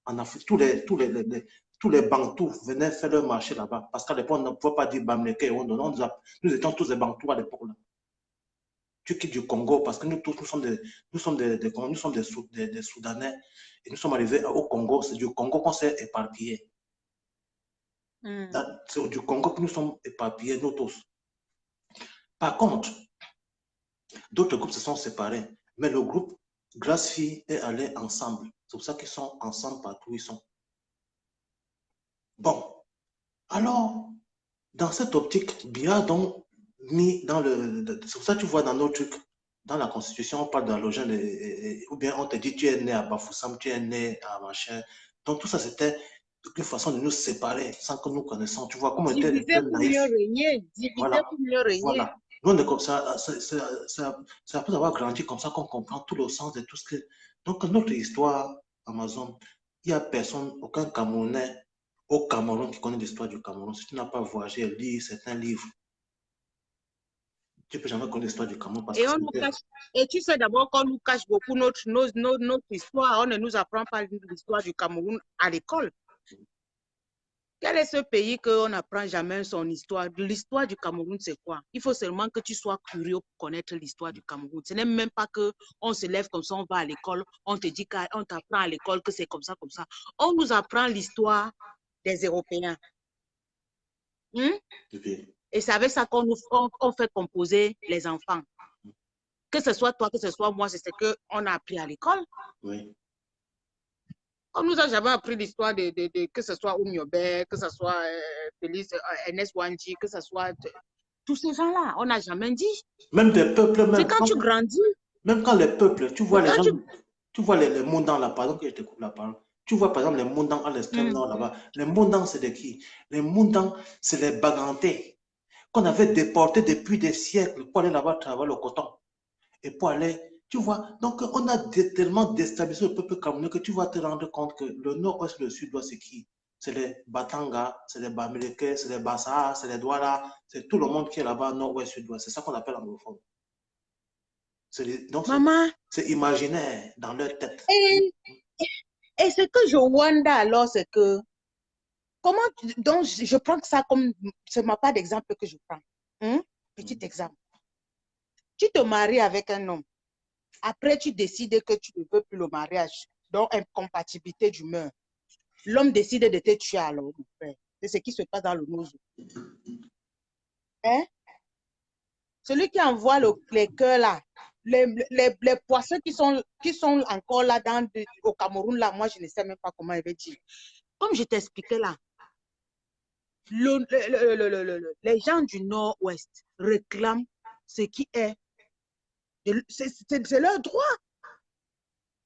En Afrique, tous les Bantous venaient faire leur marché là-bas. Parce qu'à l'époque, on ne pouvait pas dire Bamleke et Ondo. Nous étions tous des Bantous à l'époque. Tu quittes du Congo parce que nous tous, nous sommes des Soudanais. Et nous sommes arrivés au Congo. C'est du Congo qu'on s'est éparpillés. C'est du Congo que nous sommes éparpillés, nous tous. Par contre, d'autres groupes se sont séparés. Mais le groupe Grace-Fille est allé ensemble. C'est pour ça qu'ils sont ensemble partout où ils sont. Bon, alors, dans cette optique, Biya donc mis dans c'est pour ça que tu vois dans nos trucs, dans la Constitution, on parle d'allogène, ou bien on te dit tu es né à Bafoussam, tu es né à machin. Donc tout ça, c'était une façon de nous séparer sans que nous connaissions. Tu vois, comme on était Diviser pour mieux régner. Diviser pour mieux régner. Voilà. Nous, on est comme ça, c'est après avoir grandi comme ça qu'on comprend tout le sens de tout ce que... Donc, notre histoire, Amazon, il n'y a personne, aucun Camerounais au Cameroun qui connaît l'histoire du Cameroun. Si tu n'as pas voyagé et lu certains livres, tu ne peux jamais connaître l'histoire du Cameroun. Parce et tu sais d'abord qu'on nous cache beaucoup notre histoire. On ne nous apprend pas l'histoire du Cameroun à l'école. Quel est ce pays qu'on n'apprend jamais son histoire? L'histoire du Cameroun, c'est quoi? Il faut seulement que tu sois curieux pour connaître l'histoire du Cameroun. Ce n'est même pas qu'on se lève comme ça, on va à l'école, on te dit qu'on t'apprend à l'école que c'est comme ça, comme ça. On nous apprend l'histoire des Européens. Et c'est avec ça qu'on fait composer les enfants. Que ce soit toi, que ce soit moi, c'est ce qu'on a appris à l'école. Oui. On nous a jamais appris l'histoire que ce soit Oumiobe, que ce soit Félix, Ernest Wanji, que ce soit tous ces gens-là. On n'a jamais dit. Même des peuples, même. C'est quand tu grandis. Même quand les peuples, tu vois les gens, tu vois les Mondans là, par exemple, que je te coupe la parole. Tu vois par exemple les Mondans à l'extrême nord là-bas. Les Mondans, c'est de qui? Les Mondans, c'est les Bagantés qu'on avait déportés depuis des siècles pour aller là-bas travailler le coton. Et pour aller, tu vois, donc on a tellement déstabilisé le peuple camerounais que tu vas te rendre compte que le nord-ouest et le sud-ouest, c'est qui? C'est les Batanga, c'est les Bamileke, c'est les Bassa, c'est les Douala, c'est tout le monde qui est là-bas, nord-ouest, sud-ouest. C'est ça qu'on appelle anglophone. Donc, c'est imaginaire dans leur tête. Et ce que je wonder alors, c'est que, comment, donc je prends ça comme, ce n'est pas d'exemple que je prends. Petit exemple. Tu te maries avec un homme. Après, tu décides que tu ne veux plus le mariage. Donc, incompatibilité d'humeur. L'homme décide de te tuer alors, mon frère. C'est ce qui se passe dans le Nozo. Hein? Celui qui envoie les cœurs là, les poissons qui sont encore là au Cameroun, là, moi, je ne sais même pas comment il va dire. Comme je t'expliquais là, les gens du Nord-Ouest réclament ce qui est. C'est leur droit.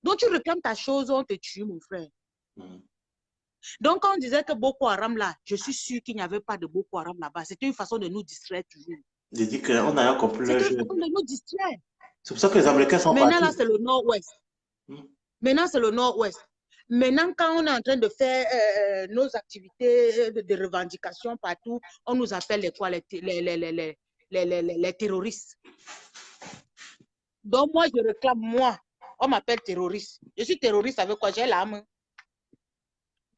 Donc, tu réclames ta chose, on te tue, mon frère. Donc, quand on disait que Boko Haram là, je suis sûr qu'il n'y avait pas de Boko Haram là-bas. C'était une façon de nous distraire toujours. J'ai dit qu'on n'a compris le jeu. C'est une façon de nous distraire. C'est pour ça que les Américains sont partis. Maintenant, là, c'est le Nord-Ouest. Maintenant, c'est le Nord-Ouest. Maintenant, quand on est en train de faire nos activités de revendication partout, on nous appelle les terroristes. Donc, moi, je réclame, moi, On m'appelle terroriste. Je suis terroriste avec quoi? J'ai l'arme.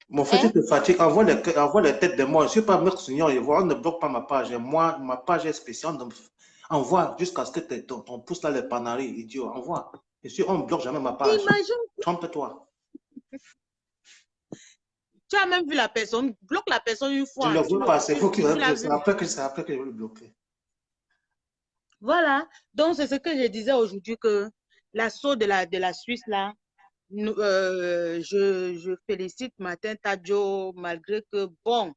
Mon frère, Hein? tu te fatigues, envoie les têtes de moi. Je ne suis pas Maître Seigneur, on ne bloque pas ma page. Moi, ma page est spéciale. Envoie jusqu'à ce que ton pouce là, les panaris, idiot. Envoie. On ne bloque jamais ma page. Imagine, Trompe-toi. tu as même vu la personne, bloque la personne une Je fois. ne le vois pas, c'est Tu l'as vu. c'est après que je vais le bloquer. Voilà. Donc, c'est ce que je disais aujourd'hui que l'assaut de la Suisse, là, je félicite Martin Tadjo, malgré que, bon,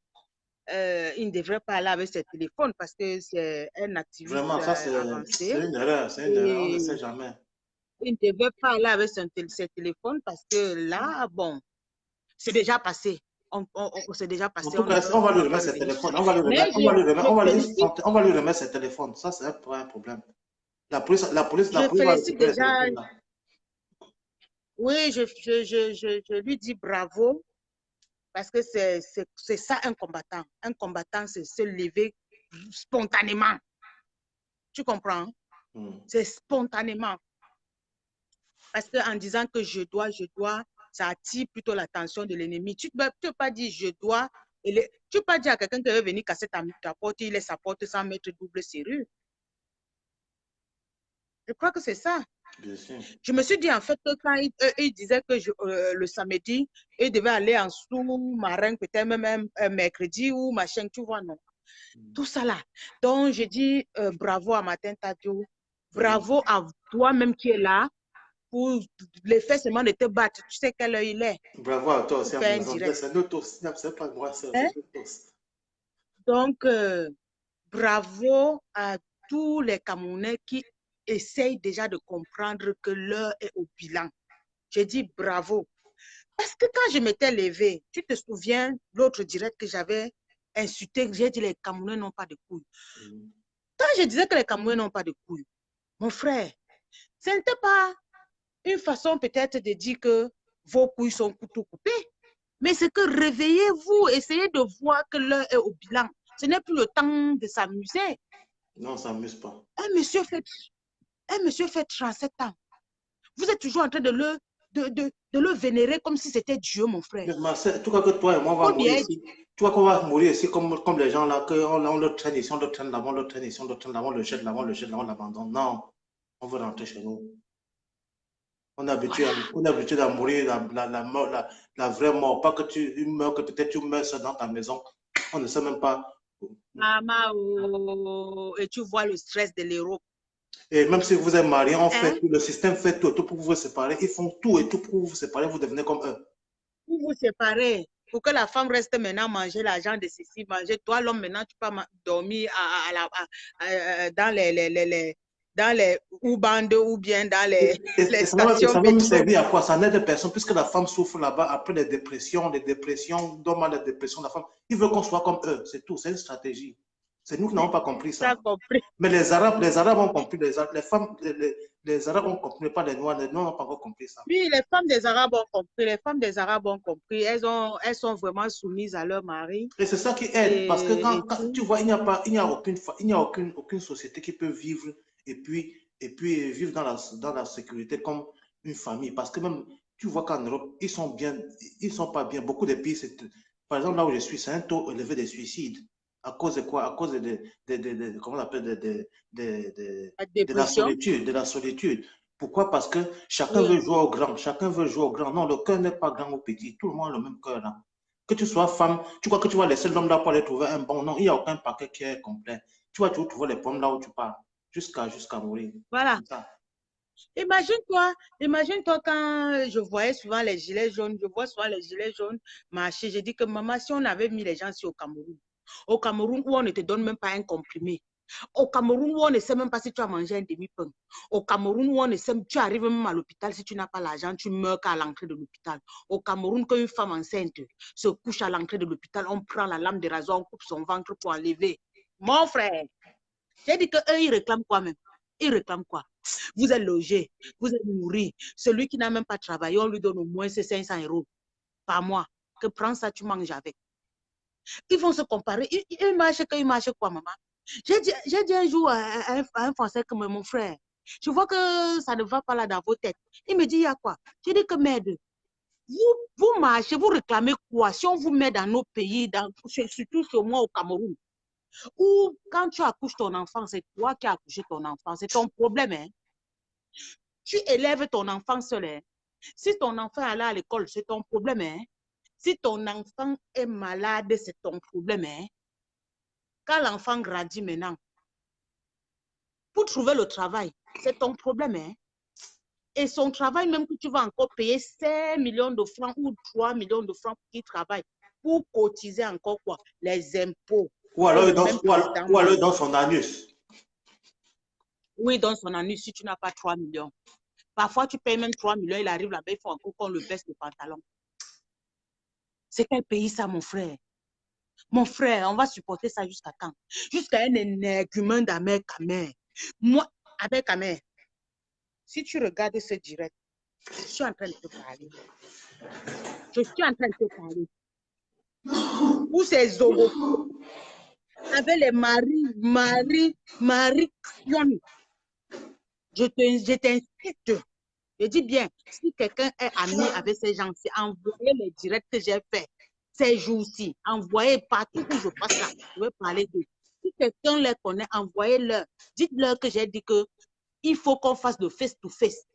il ne devrait pas aller avec ses téléphones parce que c'est un activiste Vraiment, ça, avancé. c'est une erreur, c'est une erreur, on ne sait jamais. Il ne devait pas aller avec ses téléphones parce que là, bon, c'est déjà passé. C'est déjà En passé. tout cas, on va lui remettre ses téléphones. On va lui remettre ses téléphones. Ça, c'est pas un problème. La police va félicite récupérer les déjà. téléphones là. Oui, je lui dis bravo parce que c'est ça un combattant. Un combattant, c'est se lever spontanément. Tu comprends? C'est spontanément. Parce qu'en disant que je dois, ça attire plutôt l'attention de l'ennemi. Tu ne peux pas dire je dois. Tu ne peux pas dire à quelqu'un qui veut venir casser ta porte, il laisse sa porte sans mettre double serrure. Je crois que c'est ça. Bien sûr. Je me suis dit en fait que quand il disait que le samedi, il devait aller en sous-marin, peut-être même un mercredi ou machin, tu vois, non. Tout ça là. Donc, je dis bravo à Martin Tadio, bravo à toi-même qui est là pour les faire seulement de te battre. Tu sais quelle heure il est. Bravo à toi aussi, c'est nous tous, c'est pas moi, c'est hein? nous tous. Donc, bravo à tous les Camerounais qui essayent déjà de comprendre que l'heure est au bilan. Je dis bravo. Parce que quand je m'étais levée, tu te souviens, l'autre direct que j'avais insulté, j'ai dit les Camerounais n'ont pas de couilles. Quand je disais que les Camerounais n'ont pas de couilles, mon frère, ce n'était pas une façon peut-être de dire que vos couilles sont tout coupées, mais c'est que réveillez-vous, essayez de voir que l'heure est au bilan. Ce n'est plus le temps de s'amuser. Non, on ne s'amuse pas. Un monsieur fait 37 ans. Vous êtes toujours en train de le vénérer comme si c'était Dieu, mon frère. Mais Marcel, tout cas que toi et moi, on va mourir ici. Tu vois qu'on va mourir ici comme les gens là, on le traîne ici, on le traîne là-bas, on le traîne ici, on le traîne là-bas, on le jette là-bas, on le jette là-bas, on l'abandonne. Non, on veut rentrer chez nous. On est habitué à mourir la vraie mort. Pas que tu meurs, que peut-être tu meurs seul dans ta maison. On ne sait même pas. Maman, et tu vois le stress de l'Europe. Et même si vous êtes mariés, on fait tout, le système fait tout pour vous séparer. Ils font tout et tout pour vous séparer, vous devenez comme eux. Pour vous séparer, pour que la femme reste maintenant manger l'argent de ceci, manger. Toi, l'homme, maintenant, tu peux dormir dans les bandes ou bien dans les stations. Ça va me servir à quoi? Ça n'aide personne puisque la femme souffre là-bas après les dépressions, l'homme a des dépressions, la femme. Il veut qu'on soit comme eux, c'est tout, c'est une stratégie. C'est nous qui n'avons pas compris ça. Mais les Arabes ont compris, les femmes, les Arabes ont compris, pas les Noirs n'ont pas encore compris ça. Oui, les femmes des Arabes ont compris, elles sont vraiment soumises à leur mari. Et c'est ça qui aide, parce que quand tu vois, il n'y a aucune société qui peut vivre et puis vivre dans la sécurité comme une famille. Parce que même, tu vois qu'en Europe, ils sont pas bien. Beaucoup de pays, par exemple, là où je suis, c'est un taux élevé de suicides. À cause de quoi? À cause comment on appelle, de la solitude. Pourquoi? Parce que chacun veut jouer au grand. Chacun veut jouer au grand. Non, le cœur n'est pas grand ou petit. Tout le monde a le même cœur là. Que tu sois femme, tu crois que tu vas laisser l'homme là pour aller trouver un bon? Non, il n'y a aucun paquet qui est complet. Tu vas toujours trouver les pommes là où tu pars. Jusqu'à mourir. Voilà. Imagine-toi quand je voyais souvent les gilets jaunes, marcher. J'ai dit que maman, si on avait mis les gens ici au Cameroun où on ne te donne même pas un comprimé, au Cameroun où on ne sait même pas si tu as mangé un demi-pain, au Cameroun où on ne sait, tu arrives même à l'hôpital, si tu n'as pas l'argent, tu meurs qu'à l'entrée de l'hôpital. Au Cameroun, quand une femme enceinte se couche à l'entrée de l'hôpital, on prend la lame de rasoir, on coupe son ventre pour enlever. Mon frère, j'ai dit qu'eux, ils réclament quoi même? Ils réclament quoi? Vous êtes logé, vous êtes nourri. Celui qui n'a même pas travaillé, on lui donne au moins 500 € par mois. Que prends ça, tu manges avec. Ils vont se comparer. Ils marchent quoi, maman? J'ai dit un jour à un Français comme mon frère, Je vois que ça ne va pas là dans vos têtes. Il me dit, il y a quoi? Je dis que merde, vous marchez, vous réclamez quoi? Si on vous met dans nos pays, surtout chez moi au Cameroun, ou quand tu accouches ton enfant, c'est toi qui as accouché ton enfant. C'est ton problème. Hein? Tu élèves ton enfant seul. Hein? Si ton enfant est allé à l'école, c'est ton problème. Hein? Si ton enfant est malade, c'est ton problème. Hein? Quand l'enfant grandit maintenant, pour trouver le travail, c'est ton problème. Hein? Et son travail, même que tu vas encore payer 5 millions de francs ou 3 millions de francs pour qu'il travaille, pour cotiser encore quoi? Les impôts. Ou alors, dans son anus. Oui, dans son anus, si tu n'as pas 3 millions. Parfois, tu payes même 3 millions, il arrive là-bas, il faut encore qu'on le baisse le pantalon. C'est quel pays ça, mon frère? Mon frère, on va supporter ça jusqu'à quand? Jusqu'à un énergumène d'Amère Kamel. Moi, avec Kamel, si tu regardes ce direct, je suis en train de te parler. Je suis en train de te parler. Où c'est Zogo? Avec les maris, je t'incite. Je dis bien, si quelqu'un est ami avec ces gens, c'est envoyer les directs que j'ai fait ces jours-ci. Envoyez partout où je passe là. Je vais parler d'eux. Si quelqu'un les connaît, envoyez-leur. Dites-leur que j'ai dit qu'il faut qu'on fasse de face-to-face.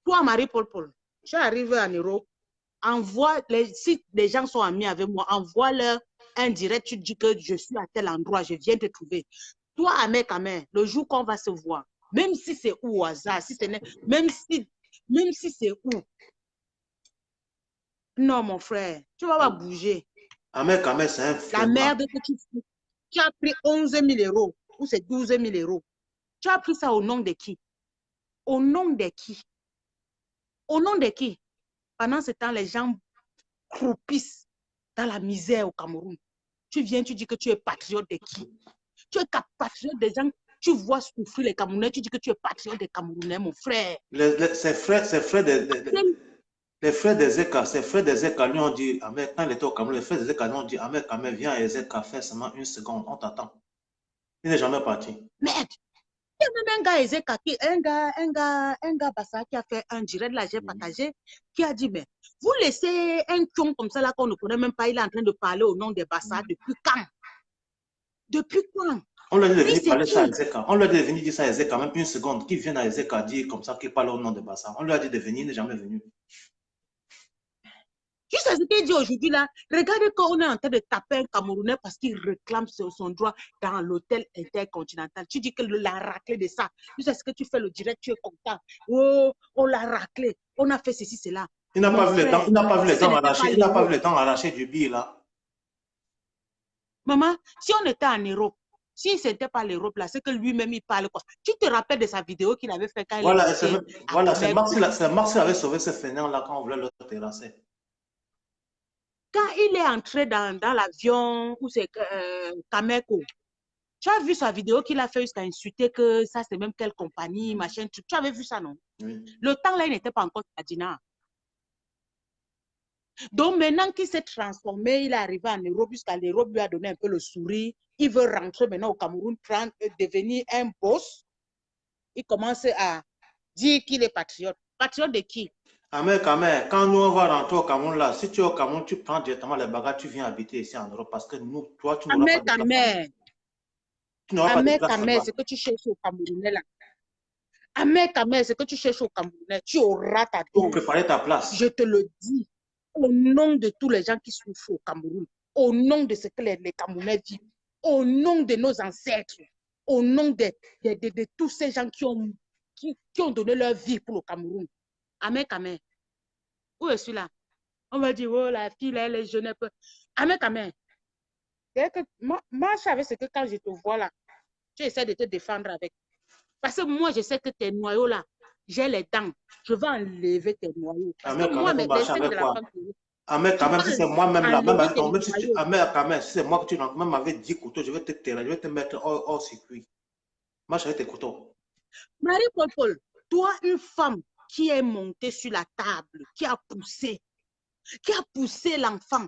Toi, Marie-Paul, tu arrives en Europe, si les gens sont amis avec moi, envoie-leur un direct, tu dis que je suis à tel endroit, je viens te trouver. Toi, Amé Kamel, le jour qu'on va se voir, même si c'est où au hasard, même si c'est où. Non, mon frère, tu vas pas bouger. Amé Kamel, c'est un La merde que tu fais. Tu as pris 11 000 euros ou c'est 12 000 euros. Tu as pris ça au nom de qui? Au nom de qui? Au nom de qui? Pendant ce temps, les gens croupissent dans la misère au Cameroun. Tu viens, tu dis que tu es patriote de qui? Tu es patriote des gens. Tu vois souffrir les Camerounais, tu dis que tu es patriote des Camerounais, mon frère. Ses frères des Eka, ses frères des Eka lui ont dit, quand il était au Cameroun, les frères des Eka lui ont dit, Ahmed Kamel, viens à Ezeka, fais seulement une seconde, on t'attend. Il n'est jamais parti. Merde! Il y a même un gars Ezeka, un gars Bassa qui a fait un direct, là j'ai partagé, qui a dit, mais vous laissez un pion comme ça là qu'on ne connaît même pas, il est en train de parler au nom des Bassa depuis quand? Depuis quand? On lui a dit de venir parler ça à Ezeka. On lui a dit de venir dire ça à Ezeka, même une seconde, qu'il vienne à Ezeka dire comme ça, qu'il parle au nom de Bassa. On lui a dit de venir, il n'est jamais venu. Juste à ce qu'il dit aujourd'hui là, regardez quand on est en train de taper un Camerounais parce qu'il réclame son droit dans l'hôtel intercontinental. Tu dis que l'a raclé de ça. Juste à ce que tu fais le direct, tu es content. Oh, on l'a raclé. On a fait ceci, cela. Il n'a pas vu les dents, arrachés. Il n'a pas vu les dents arrachées du billet là. Maman, si on était en Europe, si ce n'était pas l'Europe là, c'est que lui-même il parle quoi. Tu te rappelles de sa vidéo qu'il avait fait quand il c'est Mars qui avait sauvé ce fainéant là quand on voulait le terrasser. Quand il est entré dans l'avion, où c'est Kameko, tu as vu sa vidéo qu'il a fait jusqu'à insulter que ça c'est même quelle compagnie, machin, tu avais vu ça, non? Oui. Le temps là, il n'était pas encore Sadina. Donc maintenant qu'il s'est transformé, il est arrivé en Europe, jusqu'à l'Europe lui a donné un peu le sourire. Il veut rentrer maintenant au Cameroun, devenir un boss. Il commence à dire qu'il est patriote. Patriote de qui? Ahmed Kamel, quand nous on va rentrer au Cameroun là, si tu es au Cameroun, tu prends directement les bagages, tu viens habiter ici en Europe parce que nous, toi, tu n'auras pas de place. Ahmed Kamel, c'est que tu cherches au Camerounais là. Ahmed Kamel, c'est que tu cherches au Camerounais. Tu auras ta dose. Pour préparer ta place. Je te le dis. Au nom de tous les gens qui souffrent au Cameroun, au nom de ce que les Camerounais vivent, au nom de nos ancêtres, au nom de tous ces gens qui ont donné leur vie pour le Cameroun. Ahmed Kamel, où est celui-là? On va dire, oh la fille, elle est jeune. Ahmed Kamel, moi, je savais ce que quand je te vois là, tu essaies de te défendre avec. Parce que moi, je sais que tes noyaux là, j'ai les dents. Je vais enlever tes noyaux. Parce que moi, mes dessins de la femme. Ahmed Kamel, si c'est moi-même là, même si tu, Ahmed Kamel, si c'est moi que tu rentres, même avec 10 couteaux, je vais te terrer, je vais te mettre hors circuit. Moi, j'avais tes couteaux. Marie-Paul, toi, une femme qui est montée sur la table, qui a poussé l'enfant.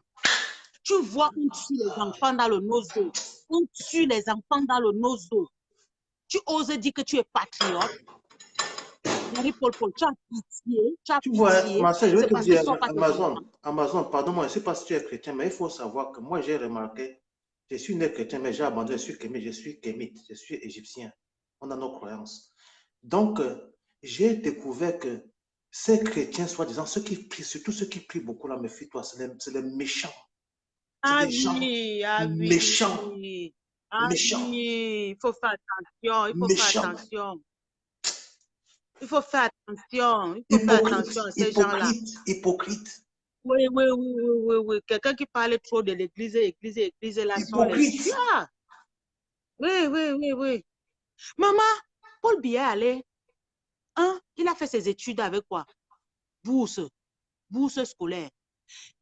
Tu vois, on tue les enfants dans le nozo. On tue les enfants dans le nozo. Tu oses dire que tu es patriote. Marie-Paul, tu as pitié, tu as Tu vois, pitié. ma soeur, je vais C'est te parce que dire, ce ne sont pas tes enfants. Amazon, pardon-moi, je ne sais pas si tu es chrétien, mais il faut savoir que moi, j'ai remarqué, je suis né chrétien, mais j'ai abandonné, je suis kémite, je suis égyptien. On a nos croyances. Donc, j'ai découvert que ces chrétiens, soi-disant, ceux qui prient, surtout ceux qui prient beaucoup, là, méfie-toi, c'est les méchants. C'est Ah des gens oui, ah méchants, oui. Ah méchants, oui, il faut faire attention, il faut faire méchants, attention. Il faut faire attention, il faut faire hypocrites, attention à ces gens-là. hypocrites, hypocrites, Oui, oui, oui, oui, oui, oui. Quelqu'un qui parle trop de l'église, là sont les hypocrites. chiens. Oui, oui, oui, oui. Maman, Paul Biya allait, hein, il a fait ses études avec quoi? Bourse, bourse scolaire.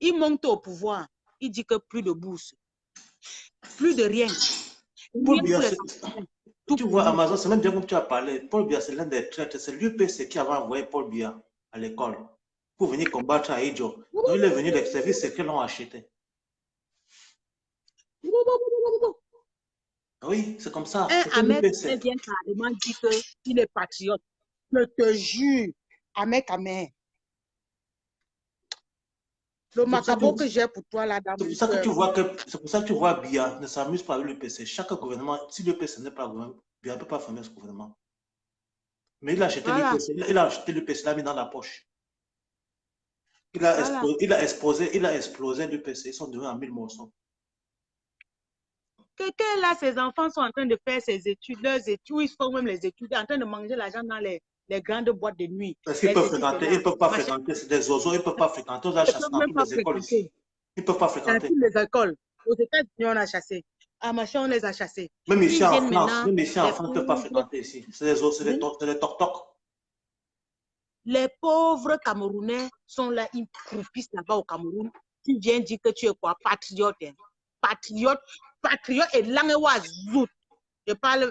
Il monte au pouvoir, il dit que plus de bourse, plus de rien. Paul Rien Biya, pour les enfants. Tout tu pour vois, lui. Amazon, c'est même bien comme tu as parlé. Paul Biya, c'est l'un des traîtres. C'est l'UPC qui avait envoyé Paul Biya à l'école pour venir combattre à Idjo. Donc, il est venu, les services secrets l'ont acheté. Oui, c'est comme ça. Un C'est Ahmed l'UPC. vient carrément dire qu'il est patriote. Je te jure, Ahmed Ahmed. Le macabo que j'ai pour toi là dans C'est mon pour ça que cœur. tu vois que c'est pour ça que tu vois Biya ne s'amuse pas avec l'UPC. Chaque gouvernement, si l'UPC n'est pas gouvernement, Biya ne peut pas fermer ce gouvernement. Mais il a acheté Voilà, l'UPC, il a acheté l'UPC, il l'a mis dans la poche. voilà. Il a explosé l'UPC. Ils sont devenus en 1000 morceaux. Quelqu'un là, ses enfants sont en train de faire ses études, leurs études, ils font même les études, en train de manger l'argent dans les grandes boîtes de nuit. Parce qu'ils Les peuvent études, c'est fréquenter, ils là. ne peuvent pas Machin, fréquenter, c'est des oiseaux, ils ne peuvent pas fréquenter. On a ils ne chassé peuvent dans même toutes pas les écoles fréquenter. ici. Ils ne peuvent pas Dans fréquenter. toutes les écoles. Aux États-Unis, on a chassé. À machin, on les a chassés. Même ici Ils en viennent France, maintenant, même ici en les France, ils ne peuvent pas pauvres, fréquenter ici. C'est des oiseaux, oui, c'est des toc-toc. les pauvres Camerounais sont là, ils croupissent là-bas au Cameroun. Tu viens dire que tu es quoi? Patriote. Hein. Patriote. Patriote et langue zout. Je parle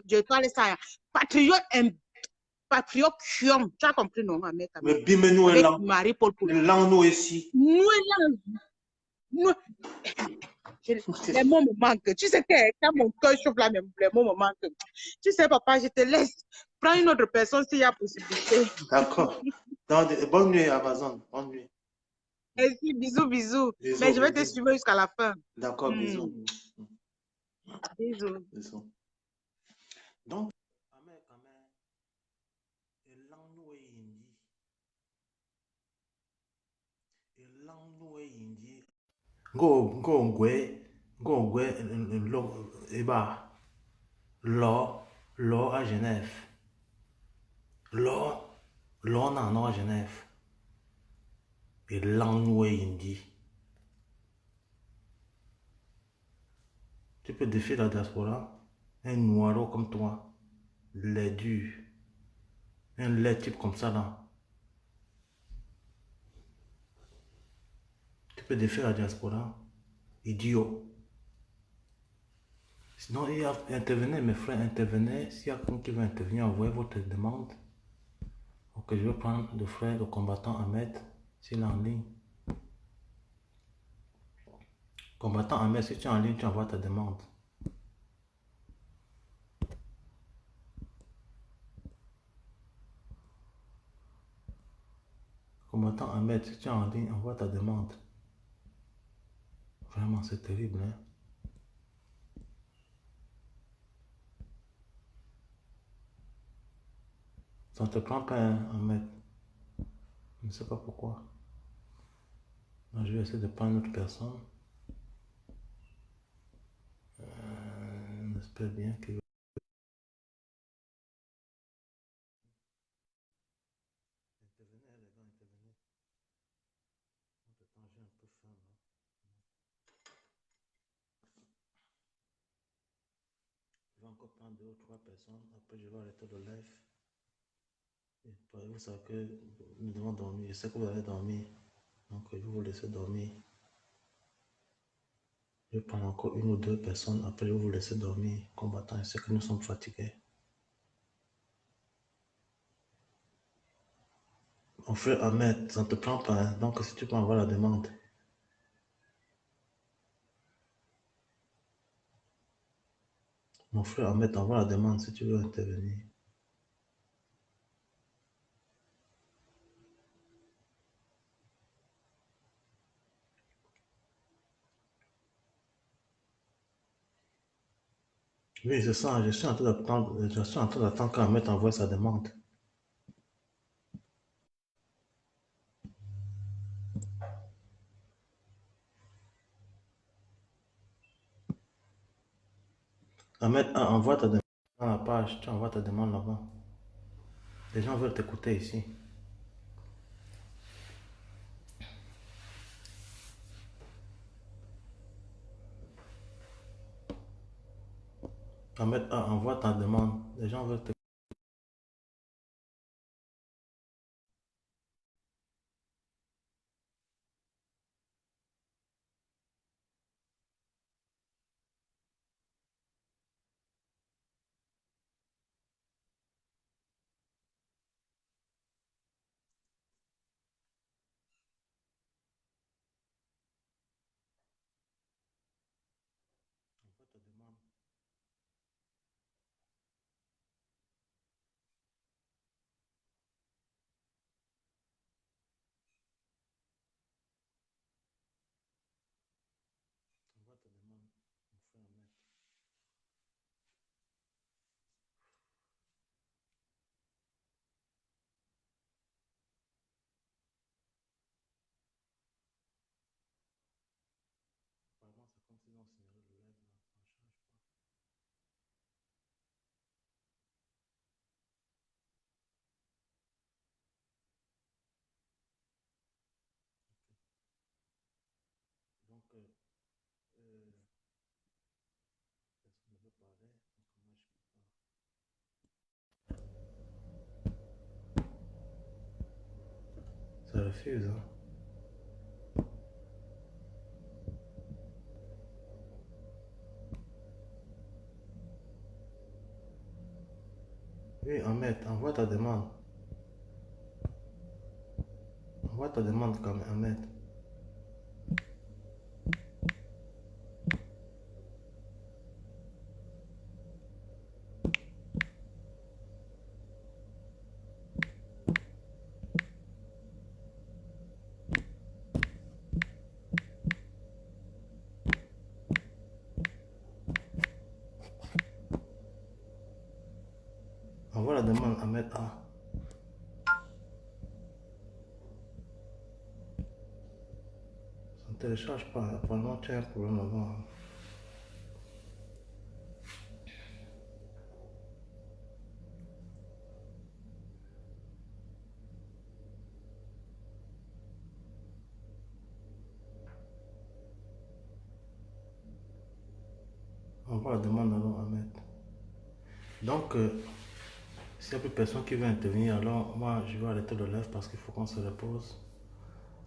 ça. Hein. Patriote, patriote chiant. Tu as compris, non, mec? Mais bimez-nous est Avec lent. Marie-Paul. Le lent nous ici. Nous, là, nous. Les mots me manquent. Tu sais que quand mon cœur chauffe là, les mots me manquent. Tu sais, papa, je te laisse. Prends une autre personne s'il y a possibilité. D'accord. Bonne nuit, Amazon. Bonne nuit. Merci, bisous, bisous. Bisous, Mais je vais te bisous. suivre jusqu'à la fin. D'accord, bisous. Bisous. Bisous. Donc, Amen, et lent nous est indi. Et lent nous est indi. Ngwe, eba, l'or à Genève. L'or à Genève. Et l'angoué indi. Tu peux défier la diaspora. Un noiro comme toi, lait dur. Un lait type comme ça là. Tu peux défier la diaspora. Idiot. Sinon, il y a intervenez, mes frères, intervenez. S'il y a quelqu'un qui veut intervenir, envoyez votre demande. Ok, je vais prendre le frère, le combattant Ahmed, s'il est en ligne. Combattant Ahmed, si tu es en ligne, tu envoies ta demande. Combattant Ahmed, si tu es en ligne, envoie ta demande. Vraiment, c'est terrible, hein. Ça ne te prend pas, hein, Ahmed. Je ne sais pas pourquoi. Donc, je vais essayer de prendre une autre personne. On espère bien que... Intervenez, les gars, intervenez. Entre-temps, j'ai un peu faim, là. Je vais encore prendre 2 ou 3 personnes. Après, je vais arrêter le live. Et vous savez que nous devons dormir. Je sais que vous allez dormir. Donc, je vais vous laisser dormir. Je vais prendre encore 1 ou 2 personnes. Après, je vais vous laisser dormir. Combattant, je sais que nous sommes fatigués. Mon frère Ahmed, ça ne te prend pas. Hein? Donc, si tu peux envoyer la demande. Mon frère Ahmed t'envoie la demande si tu veux intervenir. Oui, c'est ça, je suis en train d'attendre qu'Ahmed envoie sa demande. Ahmed, envoie ta demande dans la page, tu envoies ta demande là-bas. Les gens veulent t'écouter ici. Ahmed, envoie ta demande. Les gens veulent t'écouter. Envoie ta demande. Envoie ta demande, mon frère Ahmed. Apparemment, c'est comme s'ils ont signalé le live là. Ça ne change pas. Donc, personne ne veut parler. Donc, moi, je peux pas. Ça refuse, hein. Oui, Ahmed, envoie ta demande. Envoie ta demande comme Ahmed. Envoie la demande Ahmed A. Ça ne télécharge pas. Apparemment, tu as un problème là-bas. Envoie la demande alors Ahmed. Donc, s'il n'y a plus personne qui veut intervenir, alors moi, je vais arrêter le live parce qu'il faut qu'on se repose.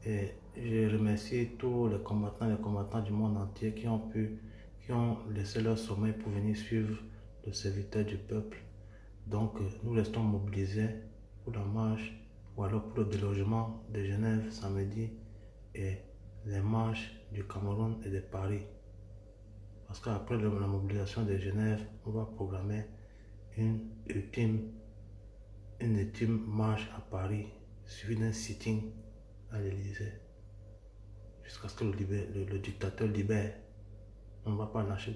Et je remercie tous les combattants du monde entier qui ont laissé leur sommeil pour venir suivre le serviteur du peuple. Donc, nous restons mobilisés pour la marche ou alors pour le délogement de Genève samedi et les marches du Cameroun et de Paris. Parce qu'après la mobilisation de Genève, on va programmer une ultime marche à Paris, suivi d'un sitting à l'Élysée, jusqu'à ce que le dictateur libère. On ne va pas lâcher,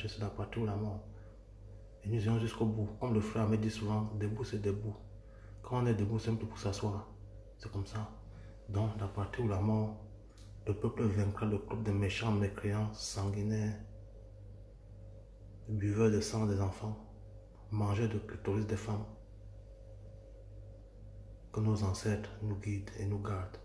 c'est la patrie ou la mort. Et nous irons jusqu'au bout. Comme le frère me dit souvent, debout c'est debout. Quand on est debout, c'est un peu pour s'asseoir. C'est comme ça. Donc, la patrie ou la mort, le peuple vaincra le club de méchants, mécréants, sanguinaires, buveurs de sang des enfants, mangeurs de clitoris des femmes. Que nos ancêtres nous guident et nous gardent.